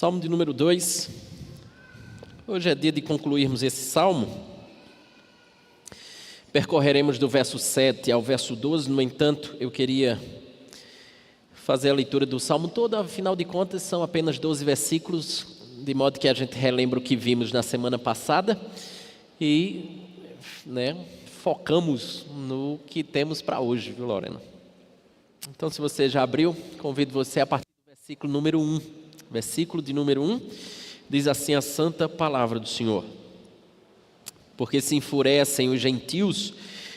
Salmo de número 2. Hoje é dia de concluirmos esse salmo. Percorreremos do verso 7 ao verso 12. No entanto, eu queria fazer a leitura do salmo todo. Afinal de contas, são apenas 12 versículos, de modo que a gente relembra o que vimos na semana passada e focamos no que temos para hoje, viu, Lorena? Então, se você já abriu, convido você a partir do versículo número 1. Versículo de número 1, diz assim a santa palavra do Senhor: porque se enfurecem os gentios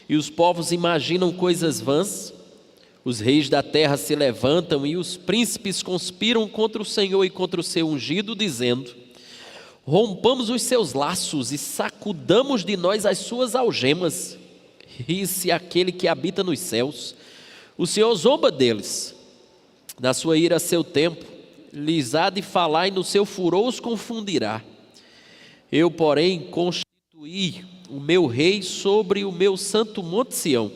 e os povos imaginam coisas vãs, os reis da terra se levantam e os príncipes conspiram contra o Senhor e contra o seu ungido, dizendo: rompamos os seus laços e sacudamos de nós as suas algemas. Ri-se aquele que habita nos céus, o Senhor zomba deles. Na sua ira, a seu tempo, lhes há de falar e no seu furor os confundirá. Eu, porém, constituí o meu rei sobre o meu santo monte Sião.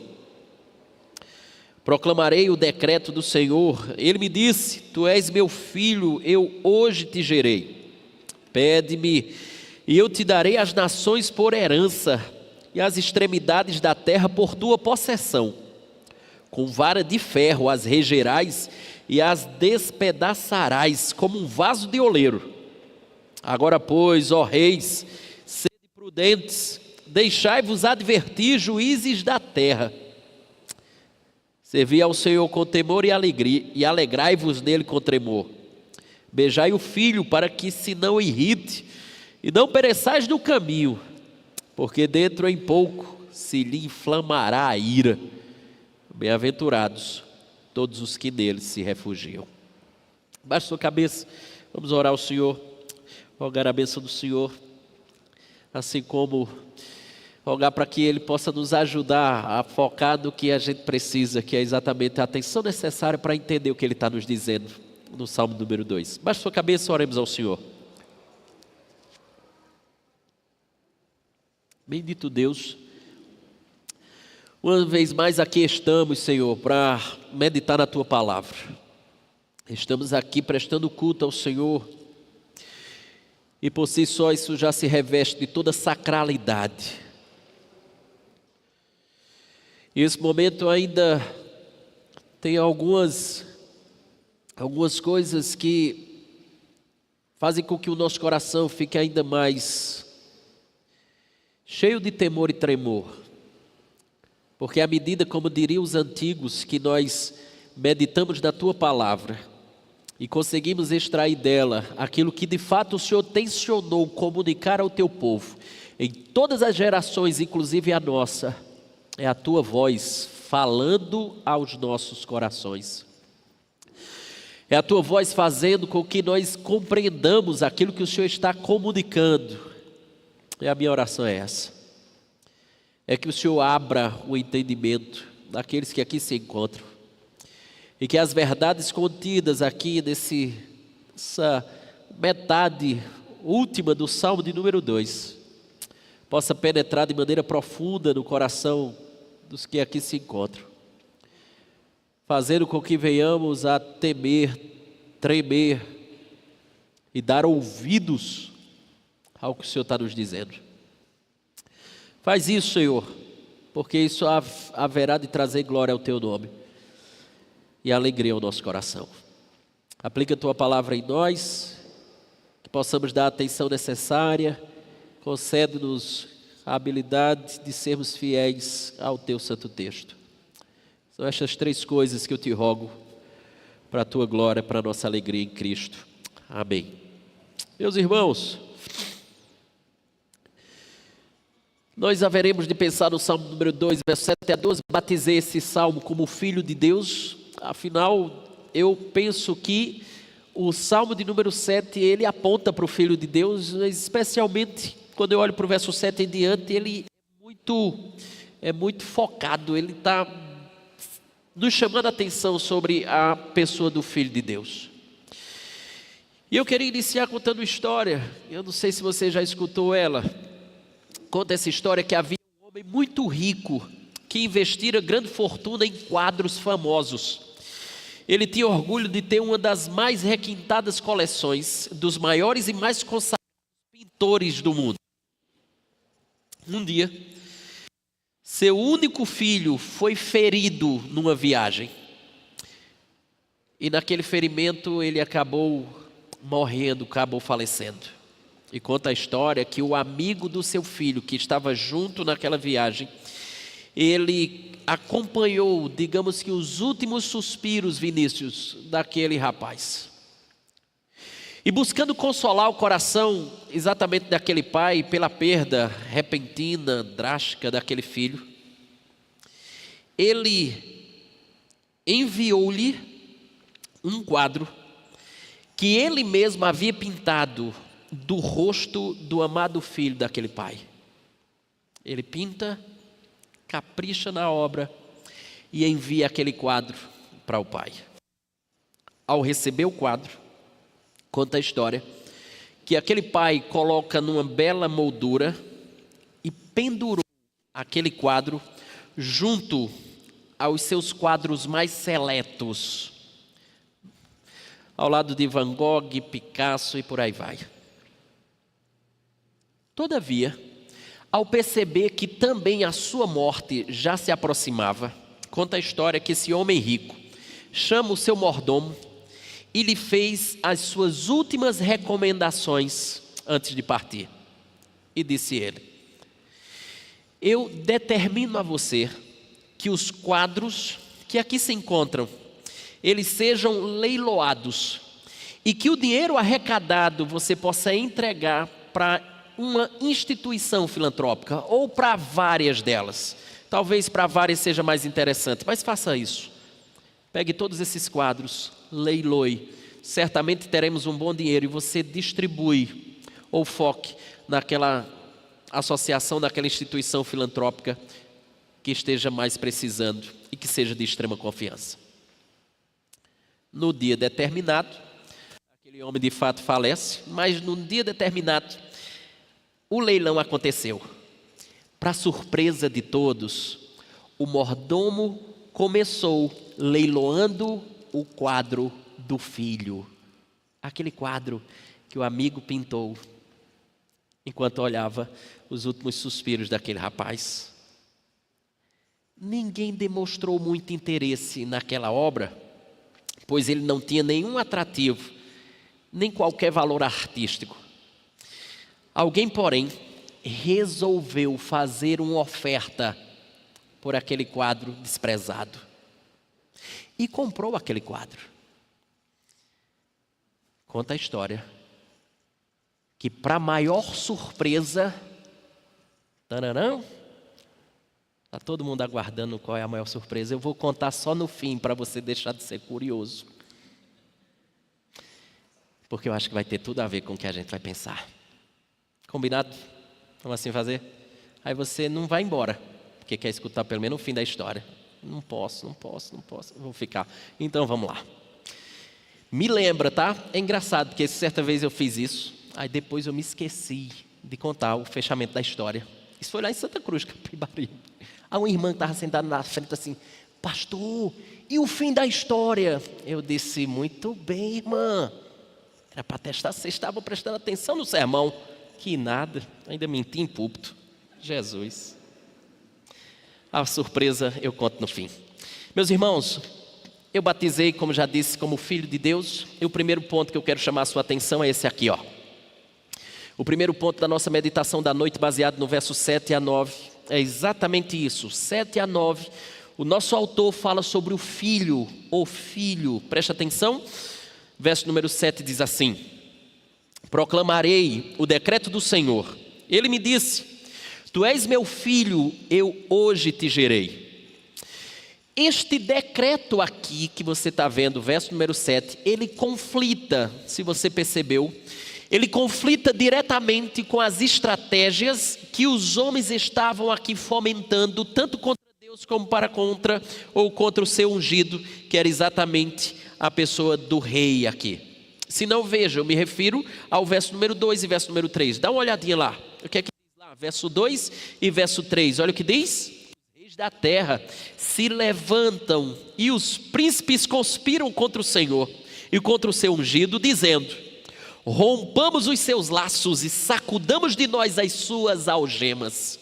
Proclamarei o decreto do Senhor. Ele me disse: tu és meu filho, eu hoje te gerei. Pede-me e eu te darei as nações por herança e as extremidades da terra por tua possessão. Com vara de ferro as regerás e as despedaçarás como um vaso de oleiro. Agora, pois, ó reis, sede prudentes, deixai-vos advertir, juízes da terra. Servi ao Senhor com temor e alegria, e alegrai-vos nele com tremor. Beijai o filho para que se não irrite, e não pereçais no caminho, porque dentro em pouco se lhe inflamará a ira. Bem-aventurados todos os que nele se refugiam. Baixe sua cabeça, vamos orar ao Senhor, rogar a bênção do Senhor, assim como rogar para que Ele possa nos ajudar a focar no que a gente precisa, que é exatamente a atenção necessária para entender o que Ele está nos dizendo no Salmo número 2. Baixe sua cabeça, oremos ao Senhor. Bendito Deus, uma vez mais aqui estamos, Senhor, para meditar na Tua Palavra. Estamos aqui prestando culto ao Senhor, e por si só isso já se reveste de toda sacralidade. E esse momento ainda tem algumas coisas que fazem com que o nosso coração fique ainda mais cheio de temor e tremor. Porque à medida, como diriam os antigos, que nós meditamos na Tua Palavra e conseguimos extrair dela aquilo que de fato o Senhor tensionou comunicar ao Teu povo, em todas as gerações, inclusive a nossa, é a Tua voz falando aos nossos corações. É a Tua voz fazendo com que nós compreendamos aquilo que o Senhor está comunicando. E a minha oração é essa. É que o Senhor abra o entendimento daqueles que aqui se encontram. E que as verdades contidas aqui nessa metade última do Salmo de número 2 possa penetrar de maneira profunda no coração dos que aqui se encontram, fazendo com que venhamos a temer, tremer e dar ouvidos ao que o Senhor está nos dizendo. Faz isso, Senhor, porque isso haverá de trazer glória ao Teu nome e alegria ao nosso coração. Aplica a Tua palavra em nós, que possamos dar a atenção necessária, concede-nos a habilidade de sermos fiéis ao Teu santo texto. São estas 3 coisas que eu te rogo para a Tua glória, para a nossa alegria em Cristo. Amém. Meus irmãos, nós haveremos de pensar no Salmo número 2, verso 7 a 12. Batizei esse Salmo como Filho de Deus. Afinal, eu penso que o Salmo de número 7, ele aponta para o Filho de Deus, especialmente quando eu olho para o verso 7 em diante, ele é muito focado, ele está nos chamando a atenção sobre a pessoa do Filho de Deus. E eu queria iniciar contando uma história, eu não sei se você já escutou ela. Conta essa história que havia um homem muito rico que investira grande fortuna em quadros famosos. Ele tinha orgulho de ter uma das mais requintadas coleções dos maiores e mais consagrados pintores do mundo. Um dia, seu único filho foi ferido numa viagem. E naquele ferimento ele acabou morrendo, acabou falecendo. E conta a história que o amigo do seu filho, que estava junto naquela viagem, ele acompanhou, digamos que os últimos suspiros, Vinícius, daquele rapaz. E buscando consolar o coração exatamente daquele pai pela perda repentina, drástica daquele filho, ele enviou-lhe um quadro que ele mesmo havia pintado do rosto do amado filho daquele pai. Ele pinta, capricha na obra e envia aquele quadro para o pai. Ao receber o quadro, conta a história que aquele pai coloca numa bela moldura e pendurou aquele quadro junto aos seus quadros mais seletos, ao lado de Van Gogh, Picasso e por aí vai. Todavia, ao perceber que também a sua morte já se aproximava, conta a história que esse homem rico chama o seu mordomo e lhe fez as suas últimas recomendações antes de partir. E disse ele: eu determino a você que os quadros que aqui se encontram, eles sejam leiloados e que o dinheiro arrecadado você possa entregar para uma instituição filantrópica ou para várias delas. Talvez para várias seja mais interessante, mas faça isso. Pegue todos esses quadros, leiloe. Certamente teremos um bom dinheiro e você distribui ou foque naquela associação, naquela instituição filantrópica que esteja mais precisando e que seja de extrema confiança. No dia determinado, aquele homem de fato falece, mas no dia determinado, o leilão aconteceu. Para surpresa de todos, o mordomo começou leiloando o quadro do filho. Aquele quadro que o amigo pintou, enquanto olhava os últimos suspiros daquele rapaz. Ninguém demonstrou muito interesse naquela obra, pois ele não tinha nenhum atrativo, nem qualquer valor artístico. Alguém, porém, resolveu fazer uma oferta por aquele quadro desprezado e comprou aquele quadro. Conta a história que, para maior surpresa, tananã, está todo mundo aguardando qual é a maior surpresa. Eu vou contar só no fim para você deixar de ser curioso, porque eu acho que vai ter tudo a ver com o que a gente vai pensar. Combinado? Vamos assim fazer? Aí você não vai embora, porque quer escutar pelo menos o fim da história. Não posso, vou ficar. Então vamos lá. Me lembra, tá? É engraçado, porque certa vez eu fiz isso, aí depois eu me esqueci de contar o fechamento da história. Isso foi lá em Santa Cruz, Capibari. Aí uma irmã que estava sentada na frente assim: pastor, e o fim da história? Eu disse: muito bem, irmã. Era para testar se vocês estavam prestando atenção no sermão. Que nada, ainda menti em púlpito. Jesus. A surpresa eu conto no fim. Meus irmãos, eu batizei, como já disse, como filho de Deus. E o primeiro ponto que eu quero chamar a sua atenção é esse aqui, ó. O primeiro ponto da nossa meditação da noite, baseado no verso 7 a 9, é exatamente isso, 7 a 9. O nosso autor fala sobre o filho. Presta atenção. Verso número 7 diz assim: proclamarei o decreto do Senhor. Ele me disse: tu és meu filho, eu hoje te gerei. Este decreto aqui que você está vendo, verso número 7, ele conflita, se você percebeu, ele conflita diretamente com as estratégias que os homens estavam aqui fomentando, tanto contra Deus como contra o seu ungido, que era exatamente a pessoa do rei aqui. Se não, veja, eu me refiro ao verso número 2 e verso número 3. Dá uma olhadinha lá. O que é que diz lá? Verso 2 e verso 3. Olha o que diz. Os reis da terra se levantam e os príncipes conspiram contra o Senhor e contra o seu ungido, dizendo: rompamos os seus laços e sacudamos de nós as suas algemas.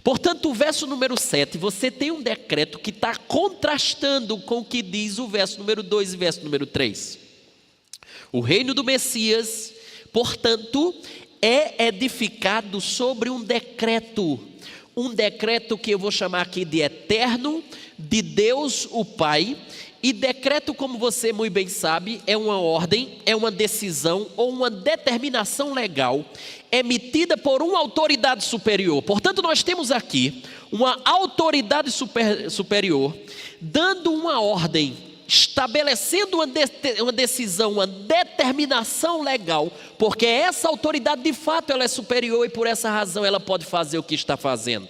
Portanto, o verso número 7, você tem um decreto que está contrastando com o que diz o verso número 2 e verso número 3. O reino do Messias, portanto, é edificado sobre um decreto que eu vou chamar aqui de eterno, de Deus o Pai. E decreto, como você muito bem sabe, é uma ordem, é uma decisão ou uma determinação legal emitida por uma autoridade superior. Portanto, nós temos aqui uma autoridade superior dando uma ordem, estabelecendo uma decisão, uma determinação legal, porque essa autoridade de fato ela é superior e por essa razão ela pode fazer o que está fazendo.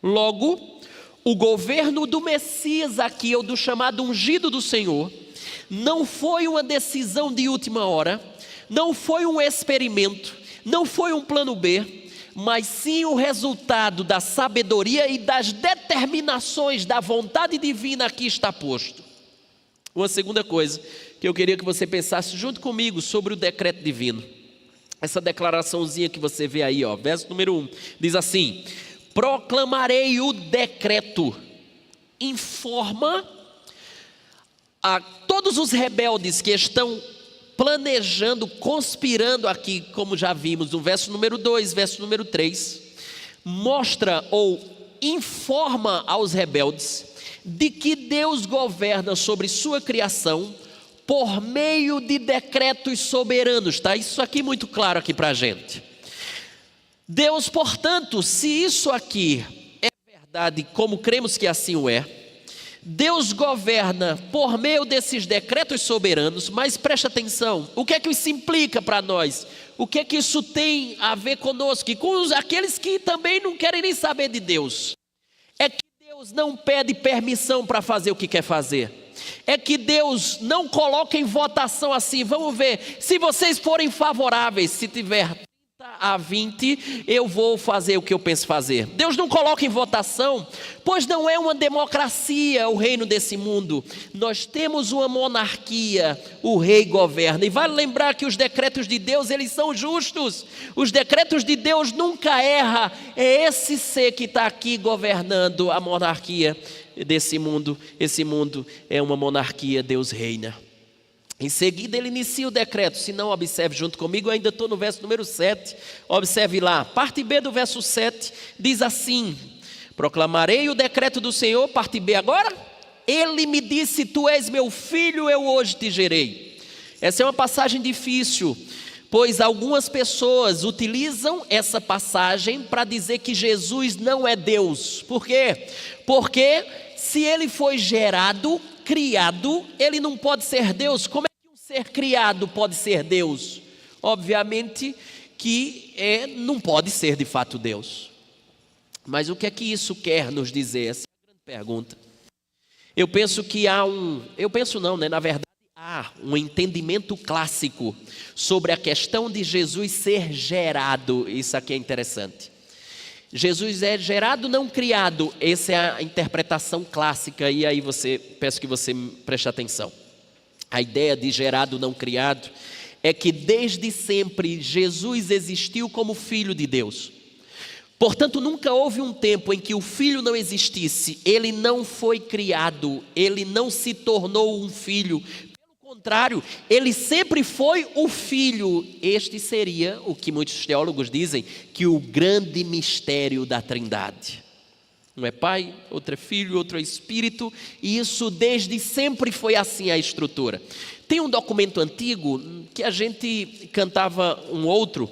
Logo, o governo do Messias aqui, ou do chamado ungido do Senhor, não foi uma decisão de última hora, não foi um experimento, não foi um plano B, mas sim o resultado da sabedoria e das determinações da vontade divina aqui está posto. Uma segunda coisa que eu queria que você pensasse junto comigo sobre o decreto divino. Essa declaraçãozinha que você vê aí, verso número 1, diz assim: proclamarei o decreto, informa a todos os rebeldes que estão planejando, conspirando aqui, como já vimos no verso número 2, verso número 3, mostra ou informa aos rebeldes de que Deus governa sobre sua criação por meio de decretos soberanos, tá? Isso aqui muito claro aqui para a gente. Deus, portanto, se isso aqui é verdade, como cremos que assim o é, Deus governa por meio desses decretos soberanos, mas preste atenção, o que é que isso implica para nós? O que é que isso tem a ver conosco e com aqueles que também não querem nem saber de Deus? É que Deus não pede permissão para fazer o que quer fazer. É que Deus não coloca em votação assim, vamos ver, se vocês forem favoráveis, se tiver 30-20, eu vou fazer o que eu penso fazer. Deus não coloca em votação, pois não é uma democracia o reino desse mundo. Nós temos uma monarquia, o rei governa. E vale lembrar que os decretos de Deus, eles são justos. Os decretos de Deus nunca erram. É esse ser que está aqui governando a monarquia desse mundo. Esse mundo é uma monarquia, Deus reina. Em seguida ele inicia o decreto, se não observe junto comigo, eu ainda estou no verso número 7, observe lá, parte B do verso 7, diz assim: proclamarei o decreto do Senhor, parte B agora, ele me disse, tu és meu filho, eu hoje te gerei. Essa é uma passagem difícil, pois algumas pessoas utilizam essa passagem para dizer que Jesus não é Deus. Por quê? Porque se ele foi gerado, criado, ele não pode ser Deus. Como é que um ser criado pode ser Deus? Obviamente que não pode ser de fato Deus. Mas o que é que isso quer nos dizer? Essa é a grande pergunta. Eu penso que na verdade há um entendimento clássico sobre a questão de Jesus ser gerado. Isso aqui é interessante. Jesus é gerado, não criado. Essa é a interpretação clássica. E aí peço que você preste atenção. A ideia de gerado, não criado é que desde sempre Jesus existiu como Filho de Deus. Portanto, nunca houve um tempo em que o Filho não existisse. Ele não foi criado, ele não se tornou um filho. Pelo contrário, ele sempre foi o Filho. Este seria o que muitos teólogos dizem que o grande mistério da Trindade. Um é Pai, outro é Filho, outro é Espírito, e isso desde sempre foi assim a estrutura. Tem um documento antigo que a gente cantava um outro,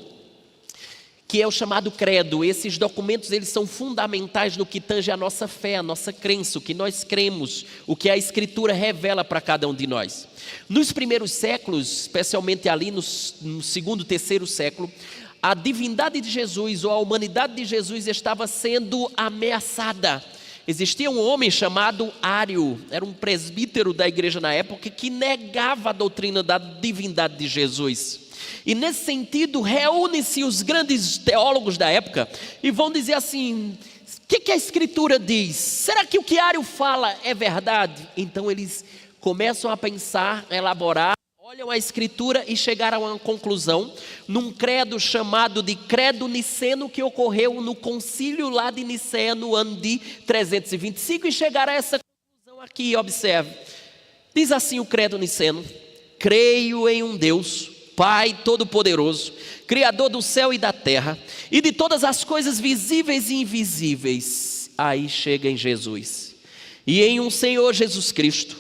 que é o chamado credo. Esses documentos eles são fundamentais no que tange a nossa fé, a nossa crença, o que nós cremos, o que a Escritura revela para cada um de nós. Nos primeiros séculos, especialmente ali no segundo, terceiro século, a divindade de Jesus ou a humanidade de Jesus estava sendo ameaçada. Existia um homem chamado Ário, era um presbítero da igreja na época, que negava a doutrina da divindade de Jesus. E nesse sentido, reúnem-se os grandes teólogos da época e vão dizer assim: que a Escritura diz? Será que o que Ario fala é verdade? Então eles começam a pensar, a elaborar, olham a Escritura e chegaram a uma conclusão, num credo chamado de Credo Niceno, que ocorreu no concílio lá de Nicéia no ano de 325, e chegaram a essa conclusão aqui, observe. Diz assim o Credo Niceno: creio em um Deus, Pai Todo-Poderoso, Criador do céu e da terra, e de todas as coisas visíveis e invisíveis. Aí chega em Jesus. E em um Senhor Jesus Cristo,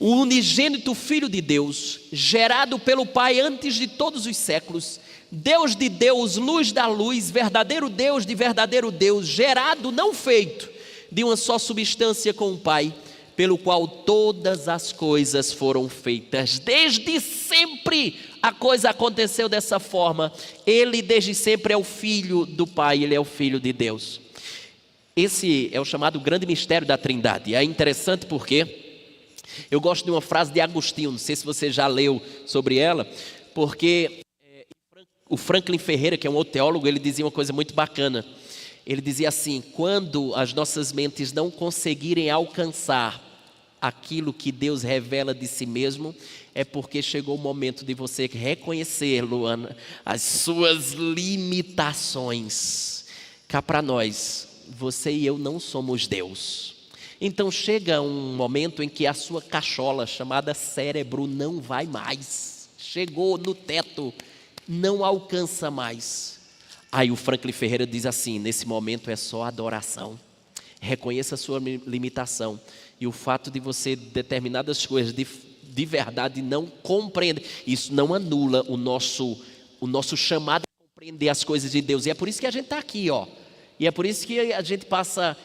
o unigênito Filho de Deus, gerado pelo Pai antes de todos os séculos, Deus de Deus, luz da luz, verdadeiro Deus de verdadeiro Deus, gerado, não feito, de uma só substância com o Pai, pelo qual todas as coisas foram feitas. Desde sempre a coisa aconteceu dessa forma. Ele desde sempre é o Filho do Pai, Ele é o Filho de Deus. Esse é o chamado grande mistério da Trindade. É interessante porque eu gosto de uma frase de Agostinho, não sei se você já leu sobre ela, porque o Franklin Ferreira, que é um outro teólogo, ele dizia uma coisa muito bacana. Ele dizia assim: quando as nossas mentes não conseguirem alcançar aquilo que Deus revela de si mesmo, é porque chegou o momento de você reconhecer, Luana, as suas limitações. Cá para nós, você e eu não somos Deus. Então chega um momento em que a sua cachola, chamada cérebro, não vai mais. Chegou no teto, não alcança mais. Aí o Franklin Ferreira diz assim: nesse momento é só adoração. Reconheça a sua limitação. E o fato de você determinadas coisas de verdade não compreender, isso não anula o nosso chamado a compreender as coisas de Deus. E é por isso que a gente está aqui, ó. E é por isso que a gente passa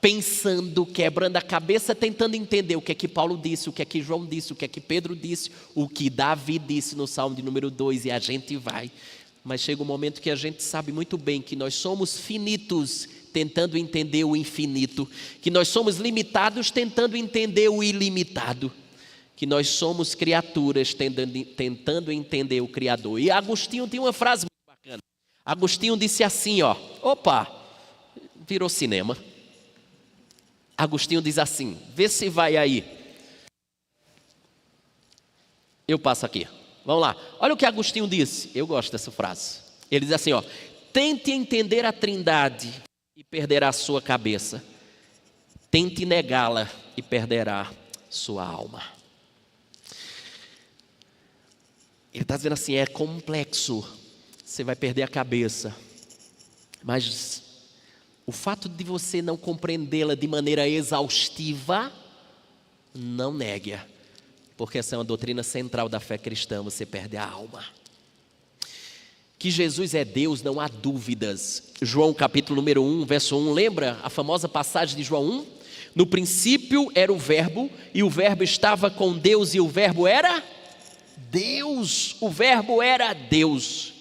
pensando, quebrando a cabeça, tentando entender o que é que Paulo disse, o que é que João disse, o que é que Pedro disse, o que Davi disse no Salmo de número 2, e a gente vai. Mas chega um momento que a gente sabe muito bem que nós somos finitos tentando entender o infinito, que nós somos limitados tentando entender o ilimitado, que nós somos criaturas tentando entender o Criador. E Agostinho tem uma frase muito bacana. Agostinho disse assim, ó, opa, virou cinema. Agostinho diz assim, vê se vai aí. Eu passo aqui. Vamos lá. Olha o que Agostinho disse. Eu gosto dessa frase. Ele diz assim, ó: tente entender a Trindade e perderá sua cabeça. Tente negá-la e perderá sua alma. Ele está dizendo assim, é complexo. Você vai perder a cabeça. Mas o fato de você não compreendê-la de maneira exaustiva, não negue-a. Porque essa é uma doutrina central da fé cristã, você perde a alma. Que Jesus é Deus, não há dúvidas. João capítulo número 1, verso 1, lembra a famosa passagem de João 1? No princípio era o verbo, e o verbo estava com Deus, e o verbo era Deus. O verbo era Deus.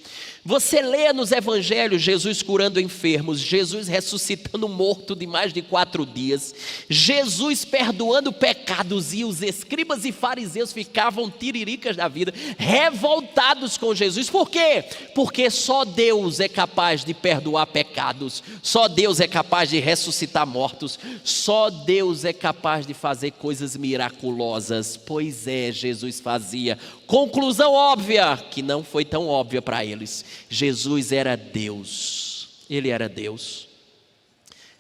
Você lê nos evangelhos Jesus curando enfermos, Jesus ressuscitando morto de mais de 4 dias, Jesus perdoando pecados, e os escribas e fariseus ficavam tiriricas da vida, revoltados com Jesus. Por quê? Porque só Deus é capaz de perdoar pecados, só Deus é capaz de ressuscitar mortos, só Deus é capaz de fazer coisas miraculosas. Pois é, Jesus fazia. Conclusão óbvia, que não foi tão óbvia para eles: Jesus era Deus, Ele era Deus.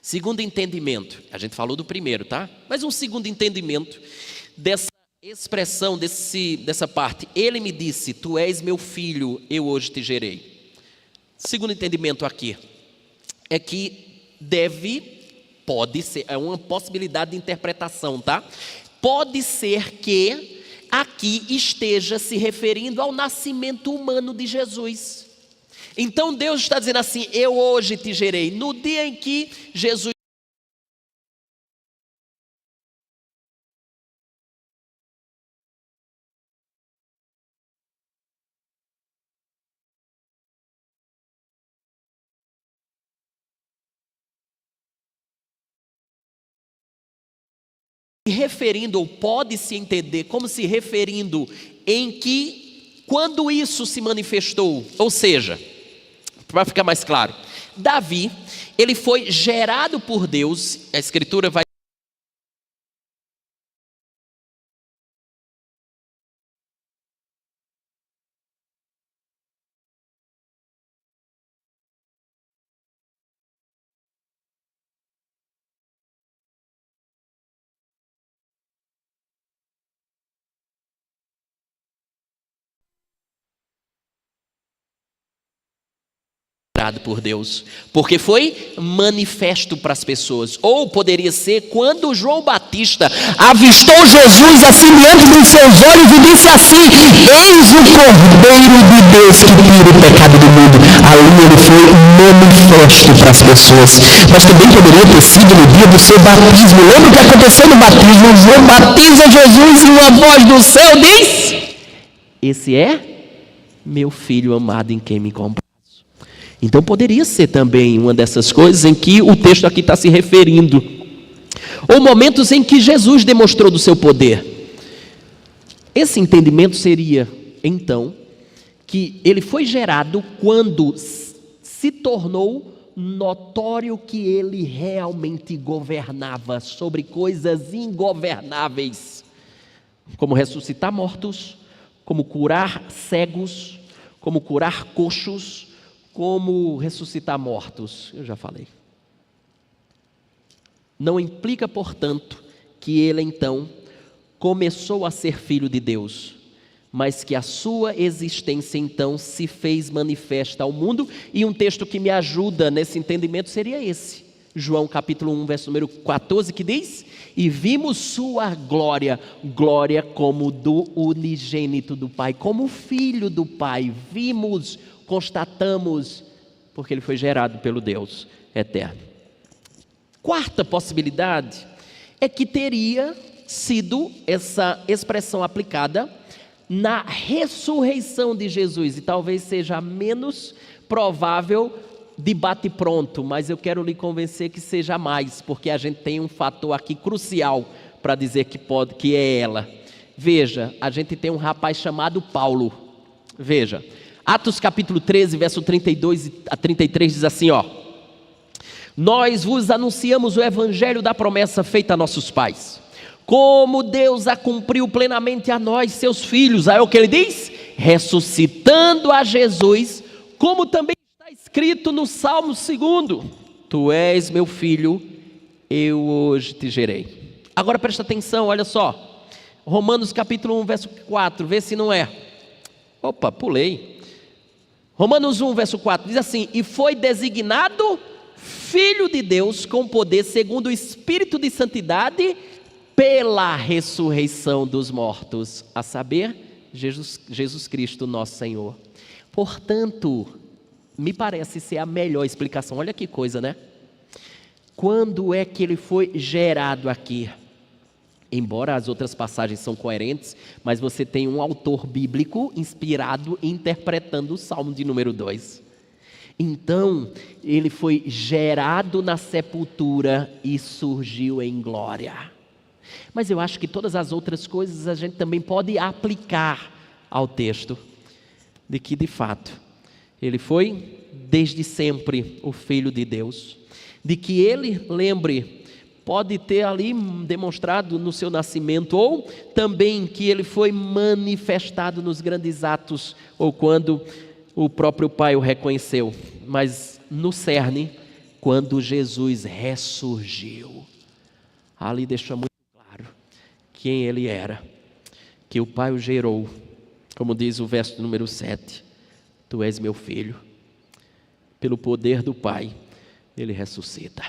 Segundo entendimento, a gente falou do primeiro, tá? Mas um segundo entendimento dessa expressão, dessa parte: Ele me disse, tu és meu filho, eu hoje te gerei. Segundo entendimento aqui, é que pode ser, é uma possibilidade de interpretação, tá? Pode ser que aqui esteja se referindo ao nascimento humano de Jesus. Então Deus está dizendo assim: eu hoje te gerei. No dia em que Jesus referindo, ou pode se entender como se referindo em que, quando isso se manifestou, ou seja, Para ficar mais claro, Davi, ele foi gerado por Deus, a Escritura vai por Deus, porque foi manifesto para as pessoas. Ou poderia ser quando João Batista avistou Jesus assim diante dos seus olhos e disse assim: eis o Cordeiro de Deus que tira o pecado do mundo. Ali ele foi manifesto para as pessoas. Mas também poderia ter sido no dia do seu batismo. Lembra o que aconteceu no batismo? João batiza Jesus e uma voz do céu diz: esse é meu filho amado em quem me comprazo. Então poderia ser também uma dessas coisas em que o texto aqui está se referindo. Ou momentos em que Jesus demonstrou do seu poder. Esse entendimento seria, então, que ele foi gerado quando se tornou notório que ele realmente governava sobre coisas ingovernáveis, como ressuscitar mortos, como curar cegos, como curar coxos, como ressuscitar mortos. Eu já falei. Não implica, portanto, que ele então começou a ser filho de Deus, mas que a sua existência então se fez manifesta ao mundo. E um texto que me ajuda nesse entendimento seria esse, João capítulo 1, verso número 14, que diz: e vimos sua glória, glória como do unigênito do Pai, como filho do Pai. Vimos, constatamos, porque ele foi gerado pelo Deus eterno. Quarta possibilidade é que teria sido essa expressão aplicada na ressurreição de Jesus, e talvez seja menos provável de bate-pronto, mas eu quero lhe convencer que seja mais, porque a gente tem um fator aqui crucial para dizer que é ela. Veja, a gente tem um rapaz chamado Paulo. Veja, Atos capítulo 13, verso 32 a 33 diz assim, ó: nós vos anunciamos o evangelho da promessa feita a nossos pais, como Deus a cumpriu plenamente a nós, seus filhos. Aí é o que ele diz? Ressuscitando a Jesus, como também está escrito no Salmo 2: tu és meu filho, eu hoje te gerei. Agora presta atenção, olha só, Romanos capítulo 1, verso 4, vê se não é. Opa, pulei. Romanos 1, verso 4, diz assim: e foi designado Filho de Deus com poder segundo o Espírito de Santidade pela ressurreição dos mortos, a saber, Jesus Cristo nosso Senhor. Portanto, me parece ser a melhor explicação. Olha que coisa, né? Quando é que ele foi gerado aqui? Embora as outras passagens são coerentes, mas você tem um autor bíblico inspirado interpretando o Salmo de número 2. Então, ele foi gerado na sepultura e surgiu em glória. Mas eu acho que todas as outras coisas a gente também pode aplicar ao texto, de que de fato, ele foi desde sempre o Filho de Deus, de que ele, lembre, pode ter ali demonstrado no seu nascimento, ou também que ele foi manifestado nos grandes atos, ou quando o próprio Pai o reconheceu, mas no cerne, quando Jesus ressurgiu, ali deixa muito claro quem ele era, que o Pai o gerou, como diz o verso número 7, tu és meu filho, pelo poder do Pai, ele ressuscita.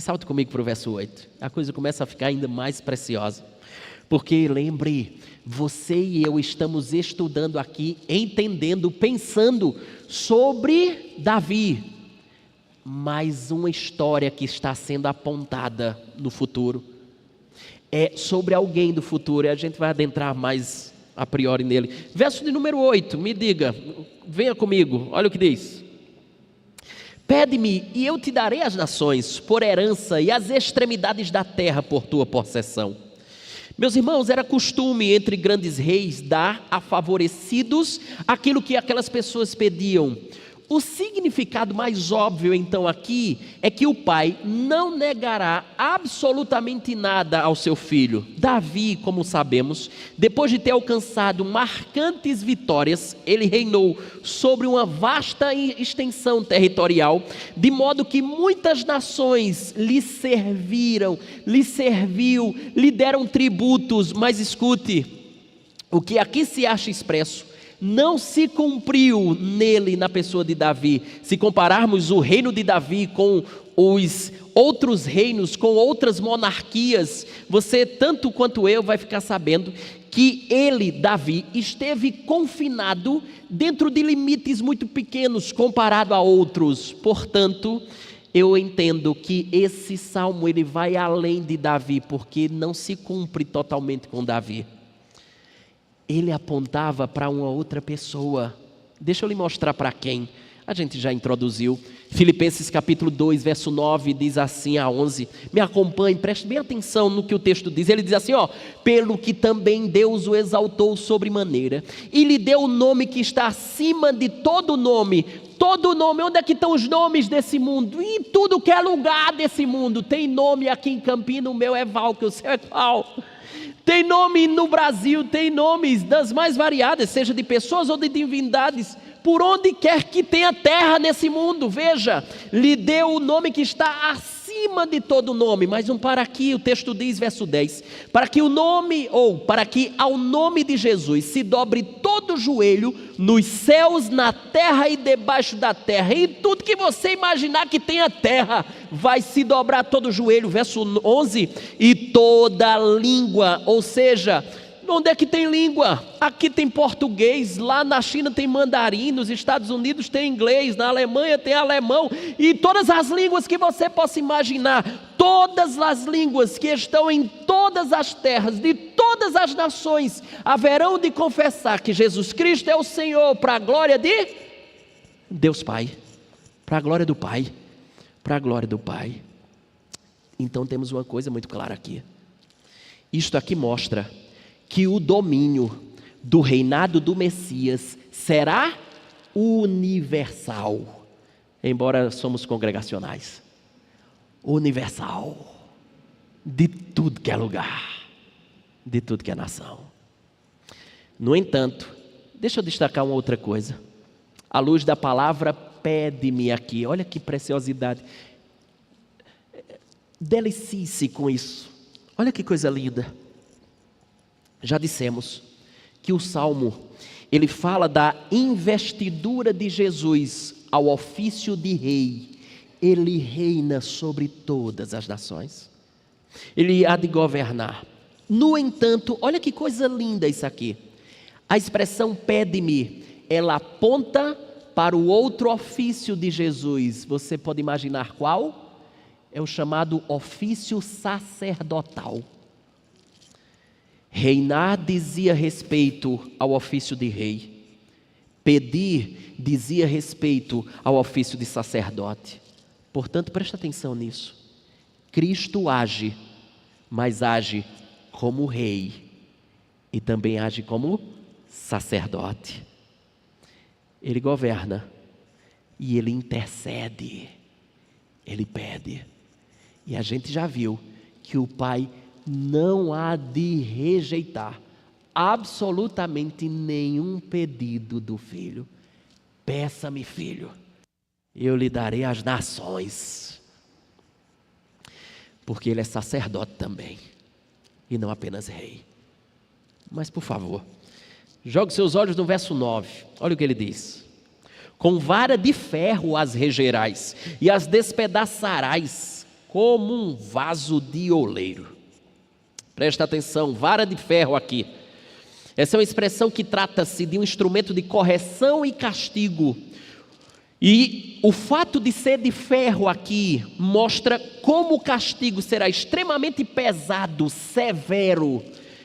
Salta comigo para o verso 8, a coisa começa a ficar ainda mais preciosa, porque lembre, você e eu estamos estudando aqui, entendendo, pensando sobre Davi, mais uma história que está sendo apontada no futuro, é sobre alguém do futuro, e a gente vai adentrar mais a priori nele. Verso de número 8, me diga, venha comigo, olha o que diz: pede-me e eu te darei as nações por herança e as extremidades da terra por tua possessão. Meus irmãos, era costume entre grandes reis dar a favorecidos aquilo que aquelas pessoas pediam. O significado mais óbvio então aqui é que o pai não negará absolutamente nada ao seu filho. Davi, como sabemos, depois de ter alcançado marcantes vitórias, ele reinou sobre uma vasta extensão territorial, de modo que muitas nações lhe serviram, lhe serviu, lhe deram tributos. Mas escute, o que aqui se acha expresso não se cumpriu nele, na pessoa de Davi. Se compararmos o reino de Davi com os outros reinos, com outras monarquias, você, tanto quanto eu, vai ficar sabendo que ele, Davi, esteve confinado dentro de limites muito pequenos comparado a outros. Portanto, eu entendo que esse salmo ele vai além de Davi, porque não se cumpre totalmente com Davi. Ele apontava para uma outra pessoa. Deixa eu lhe mostrar para quem. A gente já introduziu. Filipenses capítulo 2, verso 9, diz assim a 11. Me acompanhe, preste bem atenção no que o texto diz. Ele diz assim, pelo que também Deus o exaltou sobremaneira, e lhe deu o nome que está acima de todo nome. Todo nome, onde é que estão os nomes desse mundo? Em tudo que é lugar desse mundo. Tem nome aqui em Campinas, o meu é Val, que o seu é qual? Tem nome no Brasil, tem nomes das mais variadas, seja de pessoas ou de divindades, por onde quer que tenha terra nesse mundo. Veja, lhe deu o nome que está acima de todo nome. Mais um para aqui, o texto diz, verso 10, para que ao nome de Jesus se dobre todo o joelho, nos céus, na terra e debaixo da terra, e tudo que você imaginar que tenha terra, vai se dobrar todo o joelho. Verso 11, e toda língua, ou seja, onde é que tem língua? Aqui tem português, lá na China tem mandarim, nos Estados Unidos tem inglês, na Alemanha tem alemão, e todas as línguas que você possa imaginar, todas as línguas que estão em todas as terras, de todas as nações, haverão de confessar que Jesus Cristo é o Senhor, para a glória de Deus Pai, para a glória do Pai, para a glória do Pai. Então temos uma coisa muito clara aqui. Isto aqui mostra que o domínio do reinado do Messias será universal, embora somos congregacionais. Universal, de tudo que é lugar, de tudo que é nação. No entanto, deixa eu destacar uma outra coisa. À luz da palavra pede-me aqui, olha que preciosidade. Delicie-se com isso. Olha que coisa linda. Já dissemos que o Salmo, ele fala da investidura de Jesus ao ofício de rei. Ele reina sobre todas as nações. Ele há de governar. No entanto, olha que coisa linda isso aqui. A expressão pede-me, ela aponta para o outro ofício de Jesus. Você pode imaginar qual? É o chamado ofício sacerdotal. Reinar dizia respeito ao ofício de rei. Pedir dizia respeito ao ofício de sacerdote. Portanto, preste atenção nisso. Cristo age, mas age como rei e também age como sacerdote. Ele governa e ele intercede, ele pede. E a gente já viu que o Pai não há de rejeitar absolutamente nenhum pedido do Filho. Peça-me, filho, eu lhe darei as nações. Porque ele é sacerdote também, e não apenas rei. Mas por favor, jogue seus olhos no verso 9, olha o que ele diz. Com vara de ferro as regerás, e as despedaçarás como um vaso de oleiro. Presta atenção, vara de ferro aqui. Essa é uma expressão que trata-se de um instrumento de correção e castigo. E o fato de ser de ferro aqui mostra como o castigo será extremamente pesado, severo.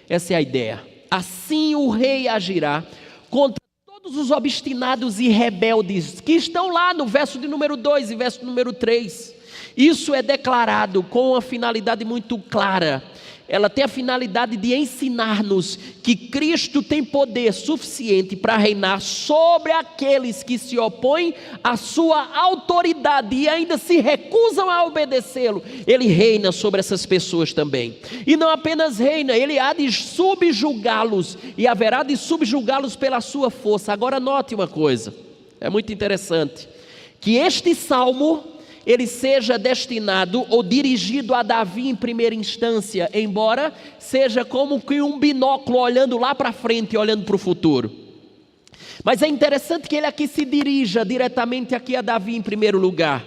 Essa é a ideia. Assim o rei agirá contra todos os obstinados e rebeldes que estão lá no verso de número 2 e verso número 3. Isso é declarado com uma finalidade muito clara, ela tem a finalidade de ensinar-nos que Cristo tem poder suficiente para reinar sobre aqueles que se opõem à sua autoridade e ainda se recusam a obedecê-lo. Ele reina sobre essas pessoas também. E não apenas reina, ele há de subjugá-los e haverá de subjugá-los pela sua força. Agora note uma coisa, é muito interessante, que este salmo ele seja destinado ou dirigido a Davi em primeira instância, embora seja como que um binóculo olhando lá para frente, olhando para o futuro. Mas é interessante que ele aqui se dirija diretamente aqui a Davi em primeiro lugar,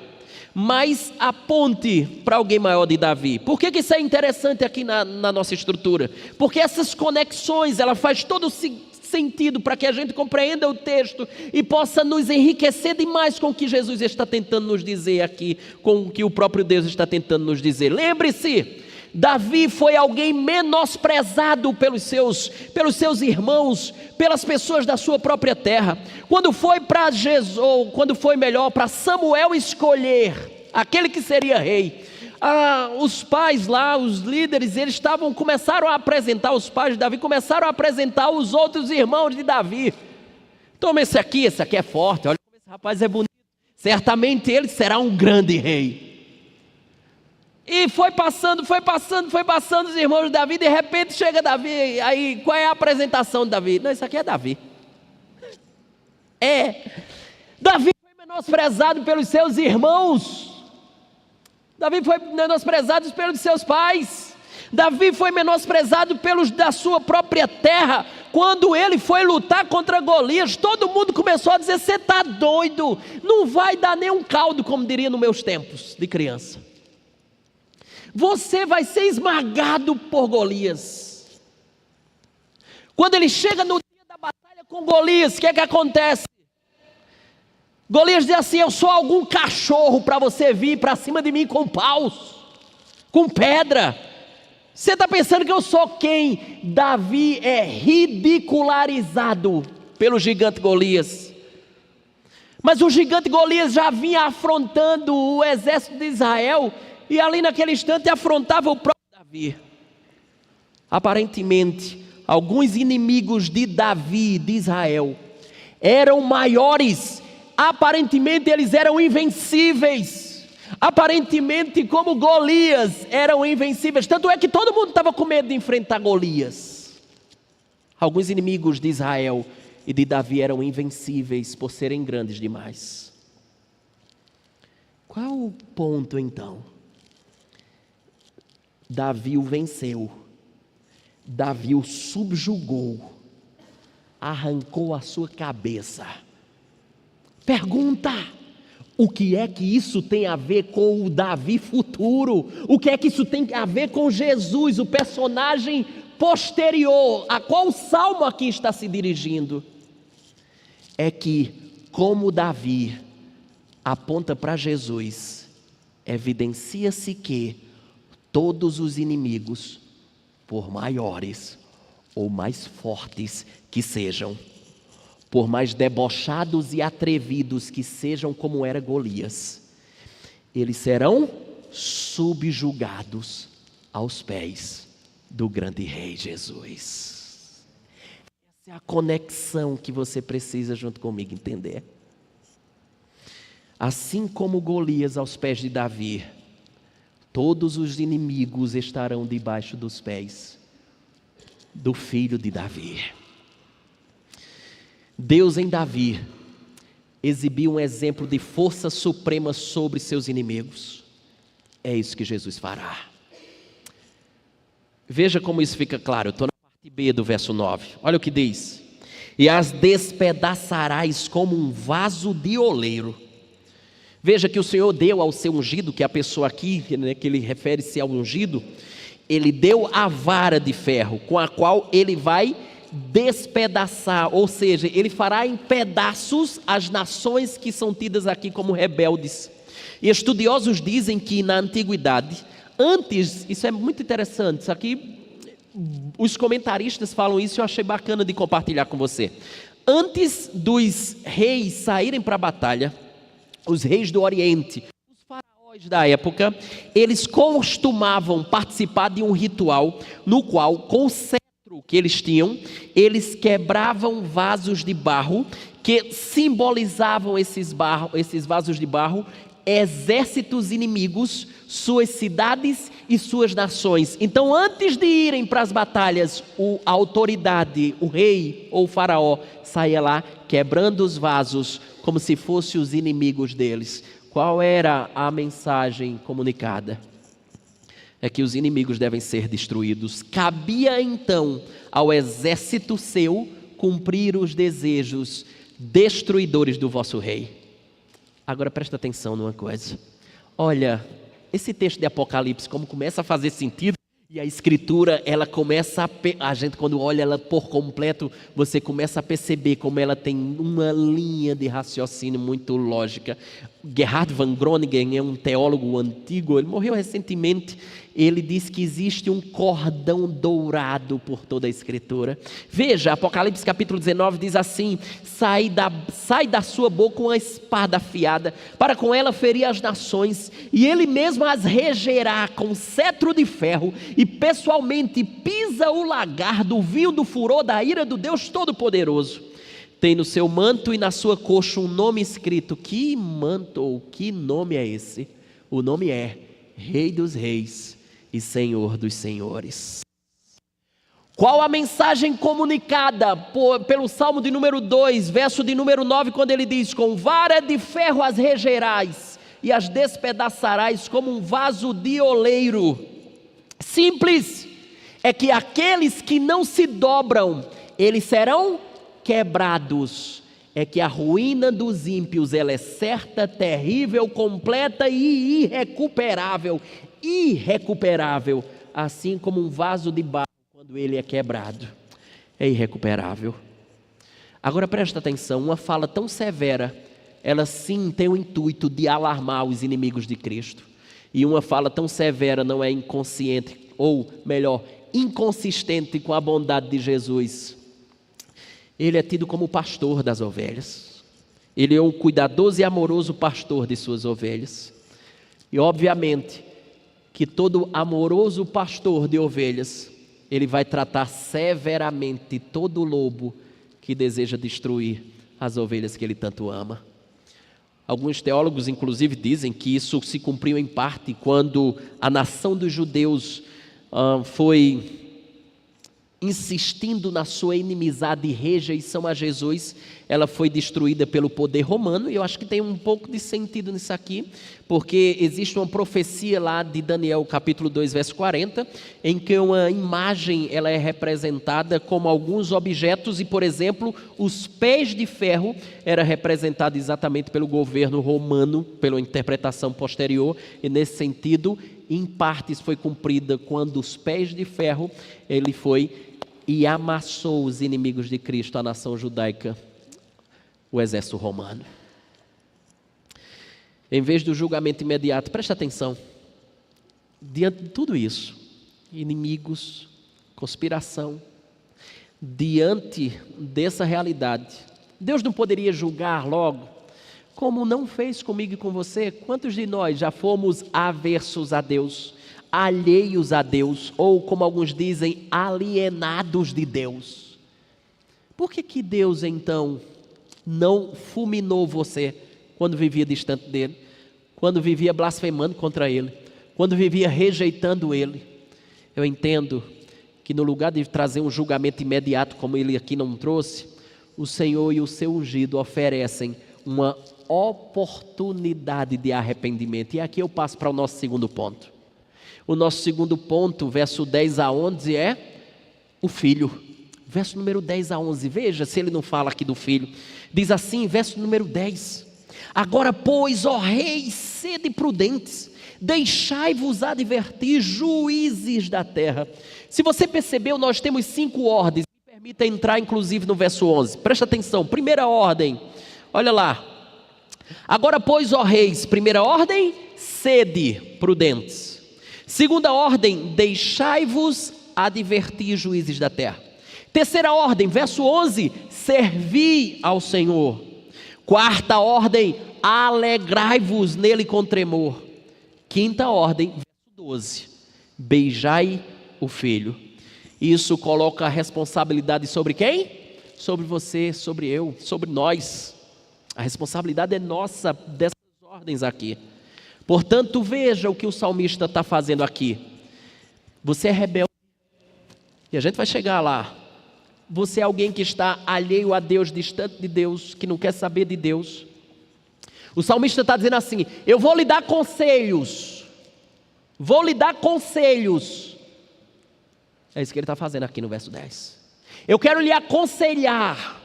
mas aponte para alguém maior de Davi. Por que isso é interessante aqui na nossa estrutura? Porque essas conexões, ela faz todo sentido para que a gente compreenda o texto e possa nos enriquecer demais com o que Jesus está tentando nos dizer aqui, com o que o próprio Deus está tentando nos dizer. Lembre-se, Davi foi alguém menosprezado pelos seus irmãos, pelas pessoas da sua própria terra. Quando foi para Samuel escolher aquele que seria rei, os pais lá, os líderes, começaram a apresentar, os pais de Davi começaram a apresentar os outros irmãos de Davi. Toma esse aqui é forte, olha como esse rapaz é bonito, certamente ele será um grande rei. E foi passando os irmãos de Davi, de repente chega Davi, aí qual é a apresentação de Davi? Não, isso aqui é Davi. Davi foi menosprezado pelos seus irmãos. Davi foi menosprezado pelos seus pais. Davi foi menosprezado pelos da sua própria terra. Quando ele foi lutar contra Golias, todo mundo começou a dizer: você está doido, não vai dar nem um caldo, como diria nos meus tempos de criança. Você vai ser esmagado por Golias. Quando ele chega no dia da batalha com Golias, o que acontece? Golias diz assim: eu sou algum cachorro para você vir para cima de mim com paus, com pedra. Você está pensando que eu sou quem? Davi é ridicularizado pelo gigante Golias. Mas o gigante Golias já vinha afrontando o exército de Israel, e ali naquele instante afrontava o próprio Davi. Aparentemente, alguns inimigos de Davi, de Israel, eram maiores. Aparentemente eles eram invencíveis. Aparentemente, como Golias, eram invencíveis. Tanto é que todo mundo estava com medo de enfrentar Golias. Alguns inimigos de Israel e de Davi eram invencíveis por serem grandes demais. Qual o ponto então? Davi o venceu. Davi o subjugou. Arrancou a sua cabeça. Pergunta: o que é que isso tem a ver com o Davi futuro? O que é que isso tem a ver com Jesus, o personagem posterior, a qual o salmo aqui está se dirigindo? É que, como Davi aponta para Jesus, evidencia-se que todos os inimigos, por maiores ou mais fortes que sejam, por mais debochados e atrevidos que sejam, como era Golias, eles serão subjugados aos pés do grande rei Jesus. Essa é a conexão que você precisa junto comigo entender. Assim como Golias aos pés de Davi, todos os inimigos estarão debaixo dos pés do filho de Davi. Deus em Davi exibiu um exemplo de força suprema sobre seus inimigos. É isso que Jesus fará. Veja como isso fica claro. Estou na parte B do verso 9. Olha o que diz: e as despedaçarás como um vaso de oleiro. Veja que o Senhor deu ao seu ungido, que é a pessoa aqui, né, que ele refere-se ao ungido, ele deu a vara de ferro, com a qual ele vai despedaçar, ou seja, ele fará em pedaços as nações que são tidas aqui como rebeldes. E estudiosos dizem que na antiguidade, antes, isso é muito interessante, isso aqui, os comentaristas falam isso e eu achei bacana de compartilhar com você. Antes dos reis saírem para a batalha, os reis do Oriente, os faraós da época, eles costumavam participar de um ritual no qual, com o cetro que eles tinham, eles quebravam vasos de barro que simbolizavam esses vasos de barro, exércitos inimigos, suas cidades e suas nações. Então, antes de irem para as batalhas, a autoridade, o rei ou o faraó, saía lá quebrando os vasos como se fossem os inimigos deles. Qual era a mensagem comunicada? É que os inimigos devem ser destruídos. Cabia então ao exército seu cumprir os desejos destruidores do vosso rei. Agora presta atenção numa coisa. Olha, esse texto de Apocalipse, como começa a fazer sentido, e a escritura, ela começa a gente quando olha ela por completo, você começa a perceber como ela tem uma linha de raciocínio muito lógica. Gerhard von Groningen é um teólogo antigo, ele morreu recentemente. Ele diz que existe um cordão dourado por toda a escritura. Veja, Apocalipse capítulo 19 diz assim: sai da sua boca uma espada afiada, para com ela ferir as nações, e ele mesmo as regerá com cetro de ferro, e pessoalmente pisa o lagar do vinho do furor da ira do Deus Todo-Poderoso. Tem no seu manto e na sua coxa um nome escrito. Que manto ou que nome é esse? O nome é Rei dos Reis e Senhor dos Senhores. Qual a mensagem comunicada pelo Salmo de número 2, verso de número 9, quando ele diz: com vara de ferro as regerás e as despedaçarás como um vaso de oleiro? Simples, é que aqueles que não se dobram, eles serão quebrados. É que a ruína dos ímpios, ela é certa, terrível, completa e irrecuperável, assim como um vaso de barro quando ele é quebrado, é irrecuperável. Agora presta atenção, uma fala tão severa, ela sim tem o intuito de alarmar os inimigos de Cristo, e uma fala tão severa não é inconsciente, ou melhor, inconsistente com a bondade de Jesus. Ele é tido como pastor das ovelhas, ele é um cuidadoso e amoroso pastor de suas ovelhas, e obviamente que todo amoroso pastor de ovelhas, ele vai tratar severamente todo lobo que deseja destruir as ovelhas que ele tanto ama. Alguns teólogos inclusive dizem que isso se cumpriu em parte quando a nação dos judeus foi insistindo na sua inimizade e rejeição a Jesus. Ela foi destruída pelo poder romano, e eu acho que tem um pouco de sentido nisso aqui, porque existe uma profecia lá de Daniel, capítulo 2, verso 40, em que uma imagem ela é representada como alguns objetos, e por exemplo, os pés de ferro era representado exatamente pelo governo romano, pela interpretação posterior, e nesse sentido, em partes foi cumprida quando os pés de ferro, ele foi e amassou os inimigos de Cristo, a nação judaica, o exército romano. Em vez do julgamento imediato, presta atenção, diante de tudo isso, inimigos, conspiração, diante dessa realidade, Deus não poderia julgar logo, como não fez comigo e com você? Quantos de nós já fomos aversos a Deus, alheios a Deus, ou como alguns dizem, alienados de Deus? Por que Deus então não fulminou você quando vivia distante dele, quando vivia blasfemando contra ele, quando vivia rejeitando ele? Eu entendo que no lugar de trazer um julgamento imediato, como ele aqui não trouxe, o Senhor e o seu ungido oferecem uma oportunidade de arrependimento. E aqui eu passo para o nosso segundo ponto. O nosso segundo ponto, verso 10 a 11, é o Filho. Verso número 10 a 11, veja se ele não fala aqui do Filho. Diz assim, verso número 10: agora, pois, ó reis, sede prudentes, deixai-vos advertir, juízes da terra. Se você percebeu, nós temos 5 ordens. Me permita entrar inclusive no verso 11. Presta atenção, primeira ordem, olha lá. Agora, pois, ó reis, primeira ordem, sede prudentes. Segunda ordem, deixai-vos advertir, juízes da terra. Terceira ordem, verso 11, servi ao Senhor. Quarta ordem, alegrai-vos nele com tremor. Quinta ordem, verso 12: beijai o filho. Isso coloca a responsabilidade sobre quem? Sobre você, sobre eu, sobre nós. A responsabilidade é nossa dessas ordens aqui. Portanto, veja o que o salmista está fazendo aqui. Você é rebelde, e a gente vai chegar lá. Você é alguém que está alheio a Deus, distante de Deus, que não quer saber de Deus. O salmista está dizendo assim: eu vou lhe dar conselhos. Vou lhe dar conselhos. É isso que ele está fazendo aqui no verso 10. Eu quero lhe aconselhar,